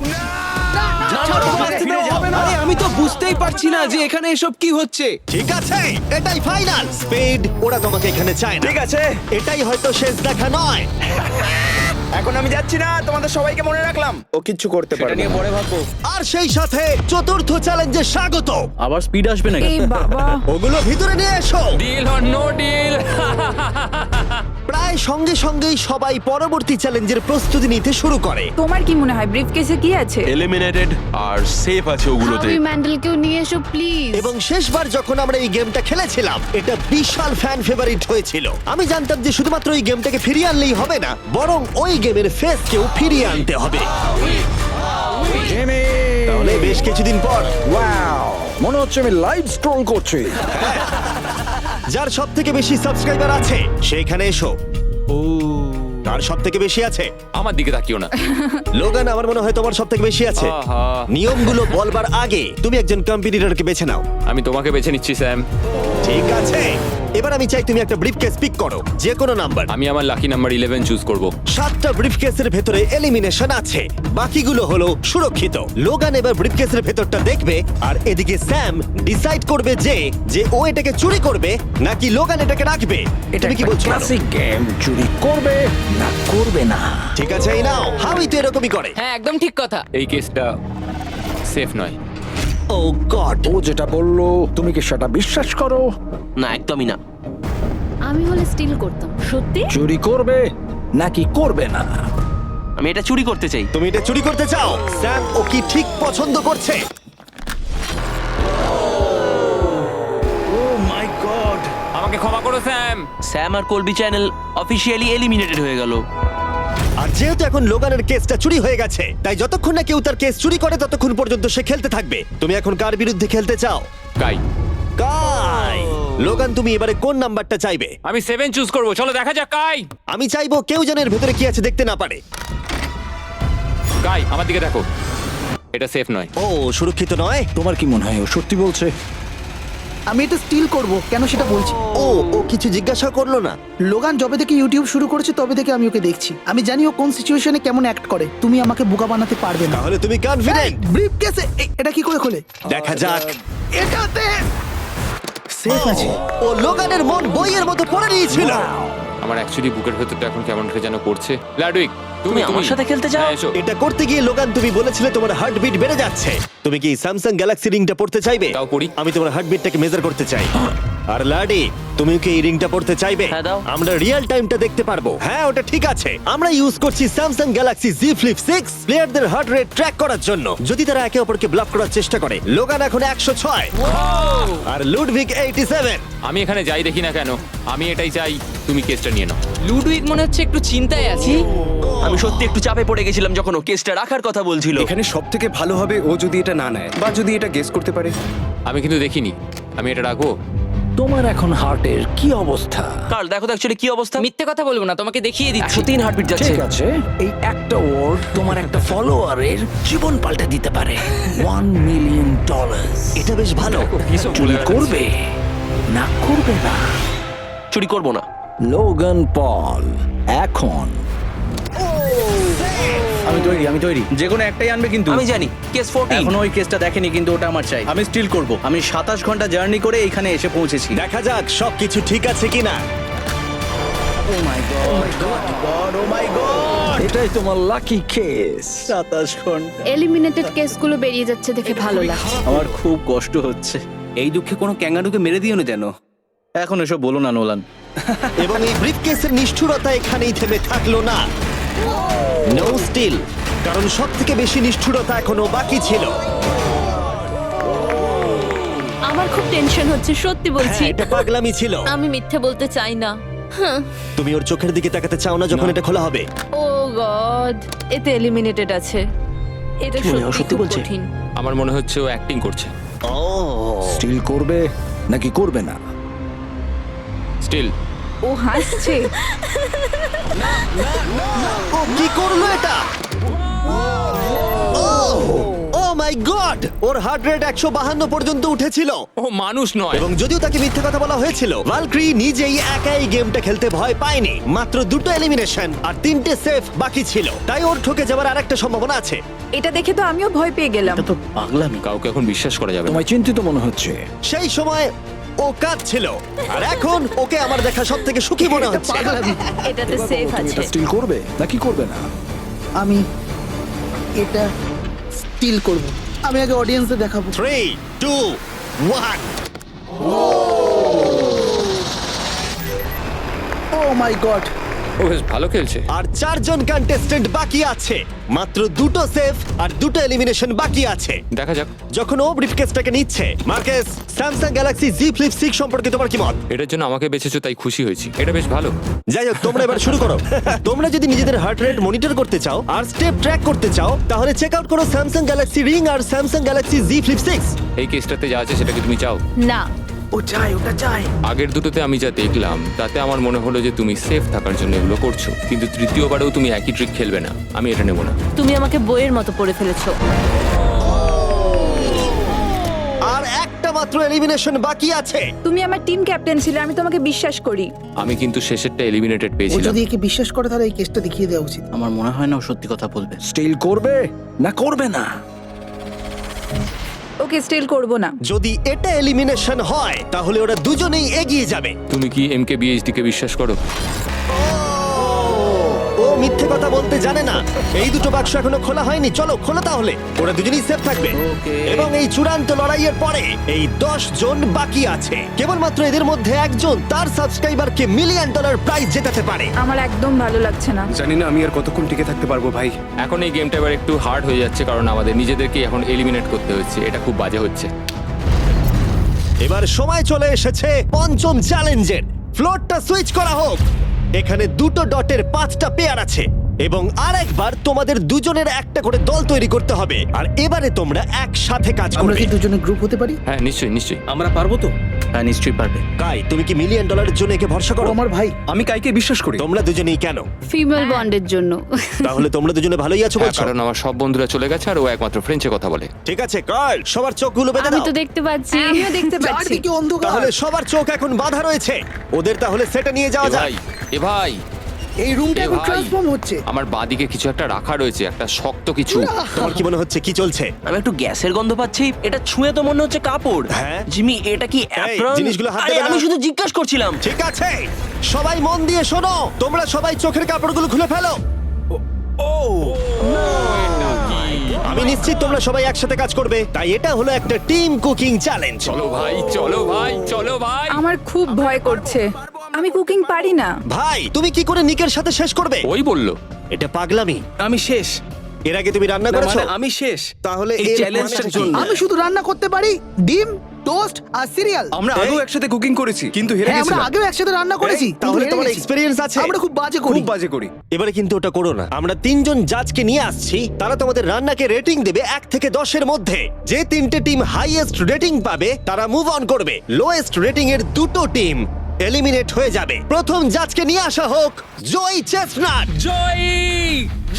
আরে আমি তো বুঝতেই পারছি না যে এখানে এসব কি হচ্ছে। ঠিক আছে, এটাই ফাইনাল। স্পিড, ওরা তোমাকে এখানে চায় না। ঠিক আছে, এটাই হয়তো শেষ দেখা নয়। এখন আমি যাচ্ছি না, তোমাদের সবাইকে মনে রাখলাম। ও কিচ্ছু করতে এটা পারবে নিয়ে না। পরে ভাববো। আর সেই সাথে চতুর্থ চ্যালেঞ্জে স্বাগত। আবার স্পিড আসবে নাকি? এই বাবা, ওগুলো ভিতরে নিয়ে এসো। Deal or no deal? প্রায় সঙ্গে সঙ্গেই সবাই পরবর্তী চ্যালেঞ্জের প্রস্তুতি নিতে শুরু করে। তোমার কি মনে হয় ব্রিফকেসে কি আছে? এলিমিনেটেড আর সেফ আছে ওগুলোতে। হাবি ম্যান্ডেলকেও নিয়ে এসো প্লিজ। এবং শেষবার যখন আমরা এই গেমটা খেলেছিলাম, এটা বিশাল ফ্যান ফেভারিট হয়েছিল। আমি জানতাম যে শুধুমাত্র এই গেমটাকে ফিরিয়ে আনলেই হবে না, বরং ওই গেমের ফেসকেও ফিরিয়ে আনতে হবে। তাহলে বেশ কিছুদিন পর ওয়াও, মনে হচ্ছে আমি লাইভ স্ক্রল করছি। যার সব থেকে বেশি সাবস্ক্রাইবার আছে সেইখানে এসো। কার সব থেকে বেশি আছে? আমার দিকে তাকিও না। লোগান, আমার মনে হয় তোমার সব থেকে বেশি আছে। আহা। নিয়মগুলো বলবার আগে তুমি একজন কম্পিটিটরকে বেছে নাও। আমি তোমাকে বেছে নিচ্ছি স্যাম। ঠিক আছে, এবার আমি চাই তুমি একটা ব্রিফকেস পিক করো, যে কোনো নাম্বার। আমি আমার লাকি নাম্বার 11 চুজ করব। 7টা ব্রিফকেসের ভেতরে এলিমিনেশন আছে, বাকিগুলো হলো সুরক্ষিত। লোগান এবার ব্রিফকেসের ভেতরটা দেখবে, আর এদিকে স্যাম ডিসাইড করবে যে ও এটাকে চুরি করবে নাকি লোগান এটাকে রাখবে। তুমি কি বলছো? ক্লাসিক গেম, চুরি করবে না করবে না। ঠিক আছে, এই নাও। হাউই তো এরকমই করে। হ্যাঁ, একদম ঠিক কথা। এই কেসটা সেফ নয়। ও গড, ও যেটা বললো তুমি কি সেটা বিশ্বাস করো? না, একদমই না। আমি হলে স্টিল করতাম। সত্যি? চুরি করবে নাকি করবে না? আমি এটা চুরি করতে চাই। তুমি এটা চুরি করতে চাও? স্যাম ও কি ঠিক পছন্দ করছে? ও মাই গড। আমাকে ক্ষমা করো স্যাম। স্যাম আর কলবি চ্যানেল অফিসিয়ালি এলিমিনেটেড হয়ে গেল। আর যেহেতু এখন লোগানের কেসটা চুরি হয়ে গেছে, তাই যতক্ষণ না কেউ তার কেস চুরি করে ততক্ষণ পর্যন্ত সে খেলতে থাকবে। তুমি এখন কার বিরুদ্ধে খেলতে চাও? গাই, কাই। লোগান, তুমি এবারে কোন নাম্বারটা চাইবে? আমি 7 চুজ করব। চলো দেখা যাক। গাই, আমি চাইবো কেউ যেন এর ভেতরে কি আছে দেখতে না পারে। গাই আমার দিকে দেখো। এটা সেফ নয়। ও, সুরক্ষিত নয়। তোমার কি মনে হয় ও সত্যি বলছে? আমি এটা স্টিল করব, কেন সেটা বলছি। ও ও কিছু জিজ্ঞাসা করলো না। লোগান যবে থেকে ইউটিউব শুরু করেছে তবে থেকে আমি ওকে দেখছি। আমি জানি ও কোন সিচুয়েশনে কেমন অ্যাক্ট করে। তুমি আমাকে বোকা বানাতে পারবে না। তাহলে তুমি কনফিডেন্ট? ব্রিফ কেসে এটা কি করে খোলে? দেখা যাক। এটাতে সেফ আছে। ও লোগানের মন বইয়ের মতো পড়ে নিয়েছিল। আমার অ্যাকচুয়ালি বুকের ভেতরটা এখন কেমন করে যেন করছে। লাডুইক, তুমি আমার সাথে খেলতে চাও? হ্যাঁ, এসো। এটা করতে গিয়ে লোগান তুমি বলেছিলে তোমার হার্টবিট বেড়ে যাচ্ছে। তুমি কি স্যামসাং গ্যালাক্সি রিংটা পড়তে চাইবে? দাও করি। আমি তোমার হার্টবিটটাকে মেজার করতে চাই। আর লাডি, তুমি কি এই রিংটা পড়তে চাইবে? হ্যাঁ, দাও। আমরা রিয়েল টাইমটা দেখতে পারবো। হ্যাঁ, ওটা ঠিক আছে। আমরা ইউজ করছি স্যামসাং গ্যালাক্সি Z Flip 6 প্লেয়ারদের হার্ট রেট ট্র্যাক করার জন্য, যদি তারা একে অপরকে ব্লক করার চেষ্টা করে। লোগান এখন 106 আর লুডভিগ 87। আমি এখানে যাই দেখি না কেন, আমি এটাই চাই। তুমি কেসটা নিয়ে নাও। লুডুইক মনে হচ্ছে একটু চিন্তায় আছে। আমি সত্যি একটু চাপে পড়ে গেছিলাম যখন ও কেসটা রাখার কথা বলছিল। এখানে সব থেকে ভালো হবে ও যদি এটা না নেয় বা যদি এটা গেস করতে পারে। আমি কিন্তু দেখিনি। আমি এটা রাখবো। তোমার এখন হার্টের কি অবস্থা? কার্ল, দেখো তো অ্যাকচুয়ালি কি অবস্থা। মিথ্যে কথা বলবো না, তোমাকে দেখিয়ে দিচ্ছি। 103 হার্টবিট যাচ্ছে। ঠিক আছে, এই একটা ওয়ার্ড তোমার একটা ফলোয়ারের জীবন পাল্টে দিতে পারে। $1 মিলিয়ন। এটা বেশ ভালো। চুরি করবে না করবে না? চুরি করবো না। লোগান পল এখন আমি তৈরি যে কোনো একটাই আনবে কিন্তু। আমি জানি কেস 14। এখনো ওই কেসটা দেখেনি কিন্তু ওটা আমার চাই। আমি স্টিল করব। আমি 27 ঘন্টা জার্নি করে এখানে এসে পৌঁছেছি। দেখা যাক সবকিছু ঠিক আছে কিনা। ও my god, O my god, এটাই তোমার লাকি কেস। 27 ঘন্টা। এলিমিনেটেড কেসগুলো বেরিয়ে যাচ্ছে দেখে ভালো লাগছে। আমার খুব কষ্ট হচ্ছে। এই দুঃখে কোনো ক্যাঙ্গারুকে মেরে দিও না যেন। এখন এসব বলো না নোলান। এবং এই ব্রিফকেসের নিষ্ঠুরতা এখানেই থেমে থাকলো না। নো স্টিল, কারণ সব থেকে বেশি নিষ্ঠুরতা এখনো বাকি ছিল। আমার খুব টেনশন হচ্ছে, সত্যি বলছি। হ্যাঁ, এটা পাগলামি ছিল। আমি মিথ্যে বলতে চাই না। তুমি ওর চোখের দিকে তাকাতে চাও না যখন এটা খোলা হবে? ও গড, এতে এলিমিনেটেড আছে। এটা সত্যি খুব কঠিন। আমার মনে হচ্ছে ও অ্যাক্টিং করছে। ও, স্টিল করবে নাকি করবে না? স্টিল। ও হাসছে। ও কি করলো এটা? ও my god, or heart rate 152 পর্যন্ত উঠেছিল। ও মানুষ নয়। এবং যদিও তাকে মিথ্যে কথা বলা হয়েছিল, ভালক্রি নিজেই একাই গেমটা খেলতে ভয় পায়নি। মাত্র 2টো এলিমিনেশন আর 3টে সেফ বাকি ছিল, তাই ওর ঠকে যাওয়ার আরেকটা সম্ভাবনা আছে। এটা দেখে তো আমিও ভয় পেয়ে গেলাম। এটা তো পাগলামি। কাউকে এখন বিশ্বাস করা যাবে না। তোমায় চিন্তিত মনে হচ্ছে। সেই সময় ও কাঁদছিল, আর এখন ওকে আমার দেখা সব থেকে সুখী মনে হচ্ছে। এটাতে সেফ তুমি আছে। এটা স্টিল করবে নাকি করবে না? আমি এটা স্টিল করব। আমি আগে অডিয়েন্সে দেখাবো। 3, 2, 1। ও মাই গড, ও বেশ ভালো খেলছে। আর 4 জন কন্টেস্টেন্ট বাকি আছে। মাত্র 2টো সেফ আর 2টো এলিমিনেশন বাকি আছে। দেখা যাক। যখন ও ব্রিফকেসটাকে নিচ্ছে, Marques, Samsung Galaxy Z Flip 6 সম্পর্কে তোমার কি মত? এটার জন্য আমাকে বেঁচেছো তাই খুশি হয়েছি। এটা বেশ ভালো। যাই হোক, তোমরা এবার শুরু করো। তোমরা যদি নিজেদের হার্ট রেট মনিটর করতে চাও আর স্টেপ ট্র্যাক করতে চাও, তাহলে চেক আউট করো স্যামসাং গ্যালাক্সি রিং আর স্যামসাং গ্যালাক্সি Z Flip 6। এই কেসটাতে যা আছে সেটাকে তুমি চাও? না, ও চাই, ওটা চাই। আগের দুটোতে আমি যা দেখলাম তাতে আমার মনে হলো যে তুমি সেফ থাকার জন্য এগুলো করছো, কিন্তু তৃতীয়বারেও তুমি একই ট্রিক খেলবে না। আমি এটা নেব না। তুমি আমাকে বইয়ের মতো পড়ে ফেলেছো। আর একটা মাত্র এলিমিনেশন বাকি আছে। তুমি আমার টিম ক্যাপ্টেন ছিলে, আমি তোমাকে বিশ্বাস করি। আমি কিন্তু শেষেরটা এলিমিনেটেড ও পেয়েছিলাম। যদি একে বিশ্বাস করে তাহলে এই কেসটা দেখিয়ে দেওয়া উচিত। আমার মনে হয় না ও সত্যি কথা বলবে। স্টিল করবে না করবে না? ওকে স্টিল করব না। যদি এটা এলিমিনেশন হয় তাহলে ওরা দুজনেই এগিয়ে যাবে। তুমি কি MKBHD কে বিশ্বাস করো? ও মিথ্যে কথা বলতে জানে না। এই দুটো বাক্স এখনো খোলা হয়নি, চলো খোলো তাহলে। ওরা দুজনেই সেফ থাকবে। এবং এই চূড়ান্ত লড়াইয়ের পরে এই 10 জন বাকি আছে। কেবলমাত্র এদের মধ্যে একজন তার সাবস্ক্রাইবারকে $1 মিলিয়ন প্রাইজ জেতাতে পারে। আমার একদম ভালো লাগছে না। জানি না আমি আর কতক্ষণ টিকে থাকতে পারবো ভাই। এখন এই গেমটা এবার একটু হার্ড হয়ে যাচ্ছে কারণ আমাদের নিজেদেরকে এখন এলিমিনেট করতে হচ্ছে। এটা খুব বাজে হচ্ছে। এবার সময় চলে এসেছে পঞ্চম চ্যালেঞ্জের। ফ্লোরটা সুইচ করা হোক। এখানে 2টো ডটের 5টা পেয়ার আছে। এবং আরেকবার তোমাদের দুজনের একটা করে দল তৈরি করতে হবে, আর এবারে তোমরা একসাথে কাজ আমরা করবে। কি দুজনে গ্রুপ হতে পারি? হ্যাঁ নিশ্চয়ই নিশ্চয়ই। আমরা পারবো তো? হ্যাঁ নিশ্চয়ই পারবে। কাই, তুমি কি $1 মিলিয়ন জন্য একে ভরসা ও করো? আমার ভাই। আমি কাইকে বিশ্বাস করি। তোমরা দুজনেই কেন? ফিমেল বন্ডের জন্য। তাহলে তোমরা দুজনে ভালোই আছো হ্যাঁ, বলছো? কারণ আমার সব বন্ধুরা চলে গেছে আর ও একমাত্র ফ্রেঞ্চে কথা বলে। ঠিক আছে কার্ল, সবার চোখগুলো বেঁধে আমি দাও। তো দেখতে পাচ্ছি। আমিও দেখতে পাচ্ছি। চারদিকে অন্ধকার। তাহলে সবার চোখ এখন বাঁধা রয়েছে। ওদের তাহলে সেটে নিয়ে যাওয়া এ যাক। ভাই, এ ভাই, এই রুমটা এ এখন ভাই। ট্রান্সফর্ম হচ্ছে। আমার বাঁদিকে কিছু একটা রাখা রয়েছে, একটা শক্ত কিছু। তোমার কি মনে হচ্ছে কি চলছে? আমি একটু গ্যাসের গন্ধ পাচ্ছি। এটা ছুঁয়ে তো মনে হচ্ছে কাপড়। হ্যাঁ। জিমি, এটা কি অ্যাপ্রন? জিনিসগুলো হাত আরে, দেবে না। আমি শুধু জিজ্ঞাসা করছিলাম। ঠিক আছে, সবাই মন দিয়ে শোনো। তোমরা সবাই চোখের কাপড়গুলো খুলে ফেলো। আমি নিশ্চিত তোমরা সবাই একসাথে কাজ করবে, তাই এটা হলো একটা টিম কুকিং চ্যালেঞ্জ। চলো ভাই, চলো ভাই, চলো ভাই। আমার খুব ভয় করছে, আমি কুকিং পারি না। ভাই, তুমি কি করে নিকের সাথে শেষ করবে? ওই বললো। এটা পাগলামি। আমি শেষ। এর আগে তুমি রান্না না, করেছো? মানে আমি শেষ। তাহলে এই এর চ্যালেঞ্জটার মানেটা কি? জন্য। আমি শুধু রান্না করতে পারি ডিম, টোস্ট আর সিরিয়াল। আমরা আগেও একসাথে কুকিং করেছি কিন্তু হেরে হ্যাঁ, আমরা গেছিলাম। আগেও একসাথে রান্না করেছি। এই, তাহলে কিন্তু তোমার হেরে গেছি। এক্সপেরিয়েন্স আছে? আমরা খুব বাজে করি। খুব বাজে করি। এবারে কিন্তু ওটা করো না। আমরা 3 জন জাজকে নিয়ে আসছি, তারা তোমাদের রান্নাকে রেটিং দেবে 1 থেকে 10 এর মধ্যে। যে 3টে টিম হাইয়েস্ট রেটিং পাবে তারা মুভ অন করবে। লোয়েস্ট রেটিং এর 2টো টিম এলিমিনেট হয়ে যাবে। প্রথম জাজকে নিয়ে আসা হোক জয় চেস্টনাট। জয়,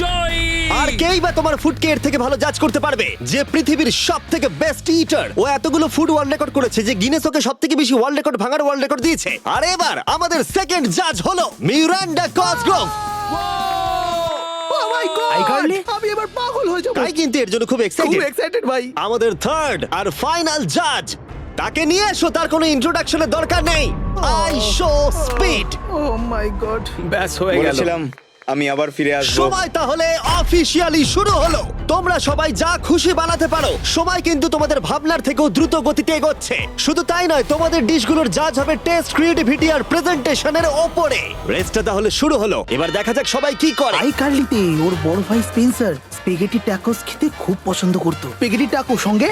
জয়। আর কেই বা তোমার ফুডকে এর থেকে ভালো জাজ করতে পারবে, যে পৃথিবীর সব থেকে বেস্ট ইটার। ও এতগুলো ফুড ওয়ার্ল্ড রেকর্ড করেছে যে গিনেস ওকে সব থেকে বেশি ওয়ার্ল্ড রেকর্ড ভাঙার ওয়ার্ল্ড রেকর্ড দিয়েছে। আর এবার আমাদের সেকেন্ড জাজ হলো Miranda Cosgrove. Oh my God! আমি এবার পাগল হয়ে যাবো। তাই কিন্তু এর জন্য খুব খুব এক্সাইটেড। এক্সাইটেড ভাই। আমাদের থার্ড আর ফাইনাল জাজ, তাকে নিয়ে এসো। তার কোনো ইন্ট্রোডাকশনের দরকার নেই। I show speed. Oh my God. ব্যাস হয়ে গেল। আমি আবার ফিরে আসবো। সময় তাহলে অফিসিয়ালি শুরু হলো। তোমরা সবাই যা খুশি বানাতে পারো। সময় কিন্তু তোমাদের ভাবনার থেকেও দ্রুত গতিতে এগোচ্ছে। শুধু তাই নয়, তোমাদের ডিশগুলোর জাজ হবে টেস্ট, ক্রিয়েটিভিটি আর প্রেজেন্টেশনের ওপরে। রেসটা তাহলে শুরু হলো। এবার দেখা যাক সবাই কি করে। আই কার্লিতে ওর বড় ভাই স্পেন্সার স্পেগেটি ট্যাকোস খেতে খুব পছন্দ করতো। স্পেগেটি ট্যাকো সঙ্গে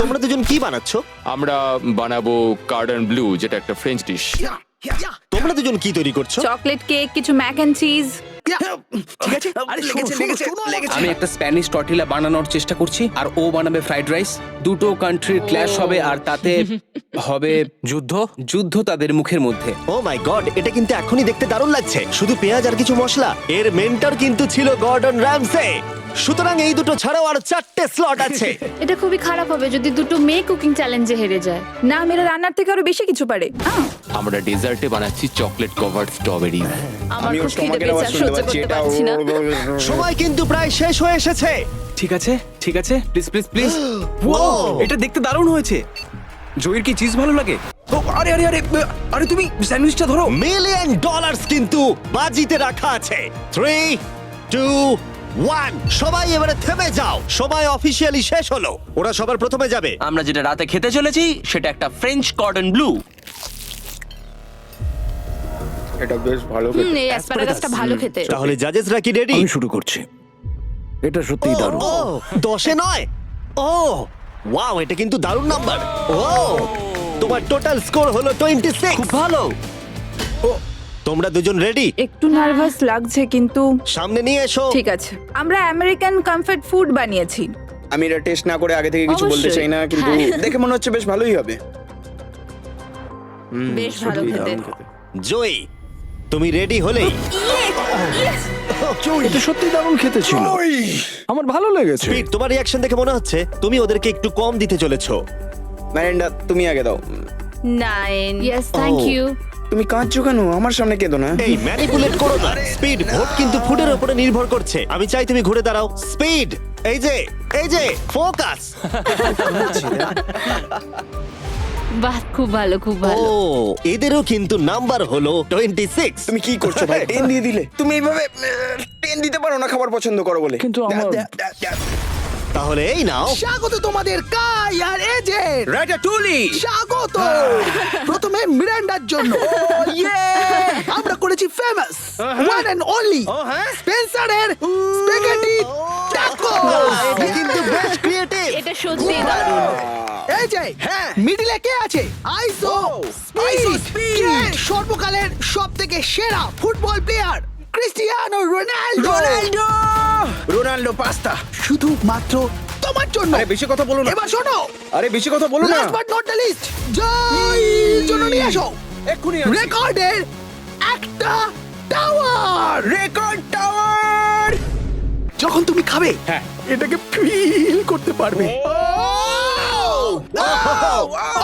তোমরা দুজন কি বানাচ্ছ? আমরা বানাবো কার্ডন ব্লু, যেটা একটা ফ্রেঞ্চ ডিশ। তোমরা দুজন কি তৈরি করছো? চকলেট কেক, কিছু ম্যাক এন্ড চিজ। ঠিক আছে? আরে লেগেছে। আমি একটা স্প্যানিশ টর্টিলা বানানোর চেষ্টা করছি আর ও বানাবে ফ্রাইড রাইস। দুটো কান্ট্রির ক্ল্যাশ হবে আর তাতে হবে যুদ্ধ তাদের মুখের মধ্যে। ও মাই গড, এটা কিন্তু এখনই দেখতে দারুণ লাগছে। শুধু পেঁয়াজ আর কিছু মশলা। এর মেন্টর কিন্তু ছিল গর্ডন র্যামসে। সুতরাং এই দুটো ছাড়াও আর 4টে স্লট আছে। এটা খুবই খারাপ হবে যদি দুটো মেয়ে কুকিং চ্যালেঞ্জে হেরে যায়। না, মেয়েরা রান্নার থেকে আরো বেশি কিছু পারে। আমরা ডেজার্টে বানাচ্ছি চকলেট কভার্ড স্ট্রবেরি। আমার খুব খিদে পেয়েছে, আর সহ্য করতে পারছি না। সময় কিন্তু প্রায় শেষ হয়ে এসেছে। ঠিক আছে, ঠিক আছে, প্লিজ প্লিজ প্লিজ। এটা দেখতে দারুণ হয়েছে। জয়ের কি চিজ ভালো লাগে? ও, আরে আরে আরে আরে তুমি স্যান্ডউইচটা ধরো। $1 মিলিয়ন কিন্তু বাজিতে রাখা আছে। 3, 2, 1। সবাই এবারে থেমে যাও। সময় অফিসিয়ালি শেষ হলো। ওরা সবার প্রথমে যাবে। আমরা যেটা রাতে খেতে চলেছি সেটা একটা ফ্রেঞ্চ কর্ডন ব্লু। এটা বেশ ভালো। এই অ্যাসপারাগাসটা ভালো খেতে। তাহলে জাজেসরা কি রেডি? শুরু করছি। এটা সত্যিই দারুণ। ও 10-এ নয়। ও ওয়াও, এটা কিন্তু দারুণ নাম্বার। ও তোমার টোটাল স্কোর হলো 26। খুব ভালো। তোমরা দুজন রেডি? একটু নার্ভাস লাগছে, কিন্তু সামনে নিয়ে এসো। ঠিক আছে। আমরা আমেরিকান কমফর্ট ফুড বানিয়েছি। আমি এটা টেস্ট না করে আগে থেকে কিছু বলতে চাই না, কিন্তু হ্যাঁ। দেখে মনে হচ্ছে বেশ ভালোই হবে। বেশ ভালো খেতে। জয়ী, তুমি রেডি হলেই। এটা সত্যি দারুণ খেতে ছিল। আমার ভালো লেগেছে। স্পিড, তোমার রিঅ্যাকশন দেখে মনে হচ্ছে তুমি ওদেরকে একটু কম দিতে চলেছো। ম্যারেন্ডা, তুমি আগে দাও। 9 ইয়েস, থ্যাংক ইউ। তুমি কাঁদছো কেন? আমার সামনে কেঁদো না। এই ম্যানিপুলেট করো না। স্পিড, ভোট কিন্তু ফুডের উপরে নির্ভর করছে। আমি চাই তুমি ঘুরে দাঁড়াও। স্পিড, এই যে ফোকাস। বাহ, খুব ভালো, খুব ও ভালো। এদেরও কিন্তু নাম্বার হলো 26। তুমি কি করছো ভাই? 10 দিয়ে দিলে। তুমি এইভাবে 10 দিতে পারো না খাবার পছন্দ করো বলে। কিন্তু আমার তাহলে এই নাও। স্বাগত তোমাদের কাই আর এজের। রাটাটুলি। স্বাগত। প্রথমে মিরান্ডার জন্য আমরা করেছি ফেমাস ওয়ান এন্ড অনলি স্পেন্সারের স্পেগেটি ট্যাকোস। এটা কিন্তু বেস্ট ক্রিয়েটিভ। এটা সত্যি দারুণ। এই যে মিডিলে কে আছে? আইসো স্পিড, সর্বকালের সবথেকে সেরা football player Cristiano Ronaldo. Ronaldo pasta. শুধুমাত্র তোমার জন্য। আরে বেশি কথা বলো না। এবার শোনো, আরে বেশি কথা বলো না। Last but not the least, Joy জন্য নিয়ে আসো এক্ষুনি রেকর্ডের একটা টাওয়ার। Record tower. যখন তুমি খাবে হ্যাঁ। এটাকে ফিল করতে পারবে।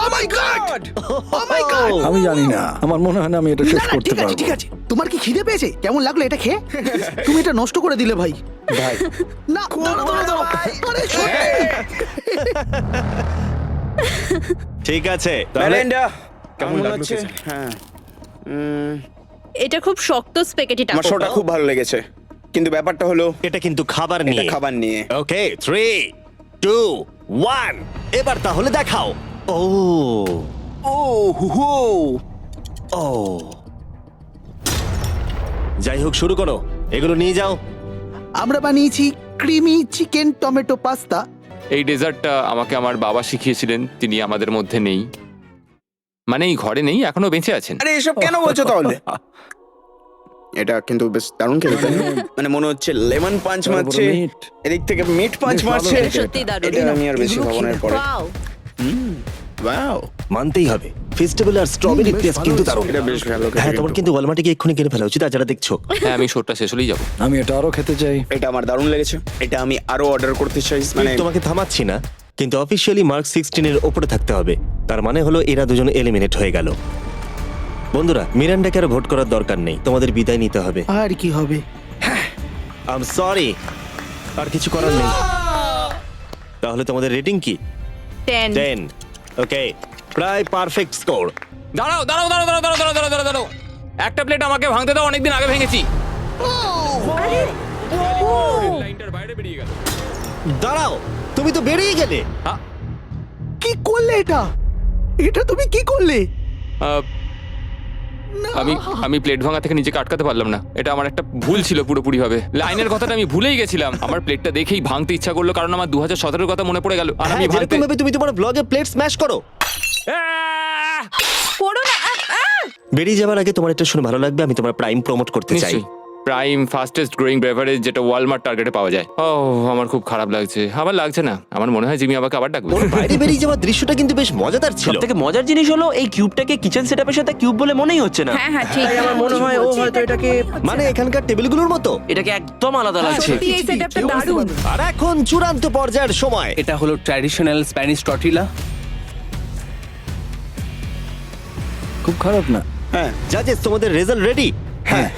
Oh my God! Oh my God! আমি জানি না, আমার মনে হয় না আমি এটা শেষ না, না, করতে ঠিক আছে, পারবো। ঠিক আছে। তোমার কি খিদে পেয়েছে? কেমন লাগলো এটা খেয়ে? তুমি এটা নষ্ট করে দিলে ভাই। ভাই না, দাঁড়াও। আরে সত্যি। ঠিক আছে মেলিন্ডা কেমন লাগলো হচ্ছে? খেতে? হ্যাঁ, এটা খুব শক্ত স্পেগেটি আমার শোটা খুব ভালো লেগেছে, কিন্তু ব্যাপারটা হলো এটা কিন্তু খাবার এটা নিয়ে। খাবার নিয়ে। ওকে 3 2 1 এবার তাহলে দেখাও। ও ও হু হু। ও যাই হোক, শুরু করো, এগুলো নিয়ে যাও। আমরা বানিয়েছি ক্রিমি চিকেন টমেটো পাস্তা। এই ডেজার্টটা আমাকে আমার বাবা শিখিয়েছিলেন, তিনি আমাদের মধ্যে নেই, মানে এই ঘরে নেই, এখনো বেঁচে আছেন। আরে এসব কেন বলছো তাহলে? এটা কিন্তু বেশ দারুণ খেতে, তাই না? মানে মনে হচ্ছে লেমন পাঞ্চ মারছে, মিট। এদিক থেকে মিট পাঞ্চ বেশ ভালো মারছে। খেতে সত্যি দারুণ। এটা আমি আর বেশি খাবো না এরপরে। ওয়াও, মানতেই হবে, ফেস্টিভ্যাল আর স্ট্রবেরি টেস্ট কিন্তু দারুণ। এটা বেশ ভালো খেতে হ্যাঁ, তোমার কিন্তু। কিন্তু ওয়ালমার্টে গিয়ে এক্ষুনি কিনে ফেলা উচিত, আর যারা দেখছো। হ্যাঁ, আমি শোটা শেষ হলেই যাবো। আমি এটা আরো খেতে চাই। এটা আমার দারুণ লেগেছে, এটা আমি আরো অর্ডার করতে চাই। মানে তোমাকে থামাচ্ছি না, কিন্তু অফিসিয়ালি মার্ক 16 এর উপরে থাকতে হবে। তার মানে হলো এরা দুজন এলিমিনেট হয়ে গেল। বন্ধুরা, মিরান্ডাকে আর ভোট করার দরকার নেই, তোমাদের বিদায় নিতে হবে। আর কি হবে? আই এম সরি, আর কিছু করার নেই। তাহলে তোমাদের রেটিং কি? 10। ওকে, প্রায় পারফেক্ট স্কোর। দাঁড়াও দাঁড়াও দাঁড়াও দাঁড়াও দাঁড়াও দাঁড়াও দাঁড়াও দাঁড়াও, একটা প্লেট আমাকে ভাঙতে দাও, অনেকদিন আগে ভেঙেছি। লাইনটার বাইরে বেরিয়ে গেল। দাঁড়াও, তুমি তো বেরিয়ে গেলে। কি করলে এটা? এটা তুমি কি করলে? আহ, আমি প্লেট ভাঙা থেকে নিজেকে আটকাতে পারলাম না, এটা আমার একটা ভুল ছিল পুরোপুরি ভাবে। লাইনের কথাটা আমি ভুলেই গেছিলাম, আমার প্লেটটা দেখেই ভাঙতে ইচ্ছা করলো, কারণ আমার 2017 কথা মনে পড়ে গেল, আর আমি হ্যাঁ, ভাঙতে যেরকম ভাবে তুমি তোমার ব্লগে প্লেট স্ম্যাশ করো। আহ! করো না। বেরিয়ে যাওয়ার আগে তোমার এটা শুনে ভালো লাগবে, আমি তোমার প্রাইম প্রমোট করতে চাই। নিশ্চয়ই, প্রাইম ফাস্টেস্ট গ্রোয়িং বেভারেজ, যেটা ওয়ালমার্ট টার্গেটে পাওয়া যায়। ও, আমার খুব খারাপ লাগছে। আবার লাগছে না, আমার মনে হয় জিমি আমাকে আবার ডাকবে। ওর বাইরে বেরিয়ে যাওয়ার দৃশ্যটা কিন্তু বেশ মজাদার ছিল। সবথেকে মজার জিনিস হলো এই কিউবটাকে কিচেন সেটআপের সাথে কিউব বলে মনেই হচ্ছে না। হ্যাঁ হ্যাঁ ঠিক। তাই আমার মনে হয় ও হয়তো এটাকে মানে এখানকার টেবিলগুলোর মতো। এটাকে একদম আলাদা লাগছে। সত্যি এই সেটআপটা দারুণ। আর এখন চূড়ান্ত পর্যায়ের সময়। এটা হলো ট্র্যাডিশনাল স্প্যানিশ টর্টিলা। খুব খারাপ না। হ্যাঁ, জাজেস, তোমাদের রেজাল্ট রেডি? হ্যাঁ।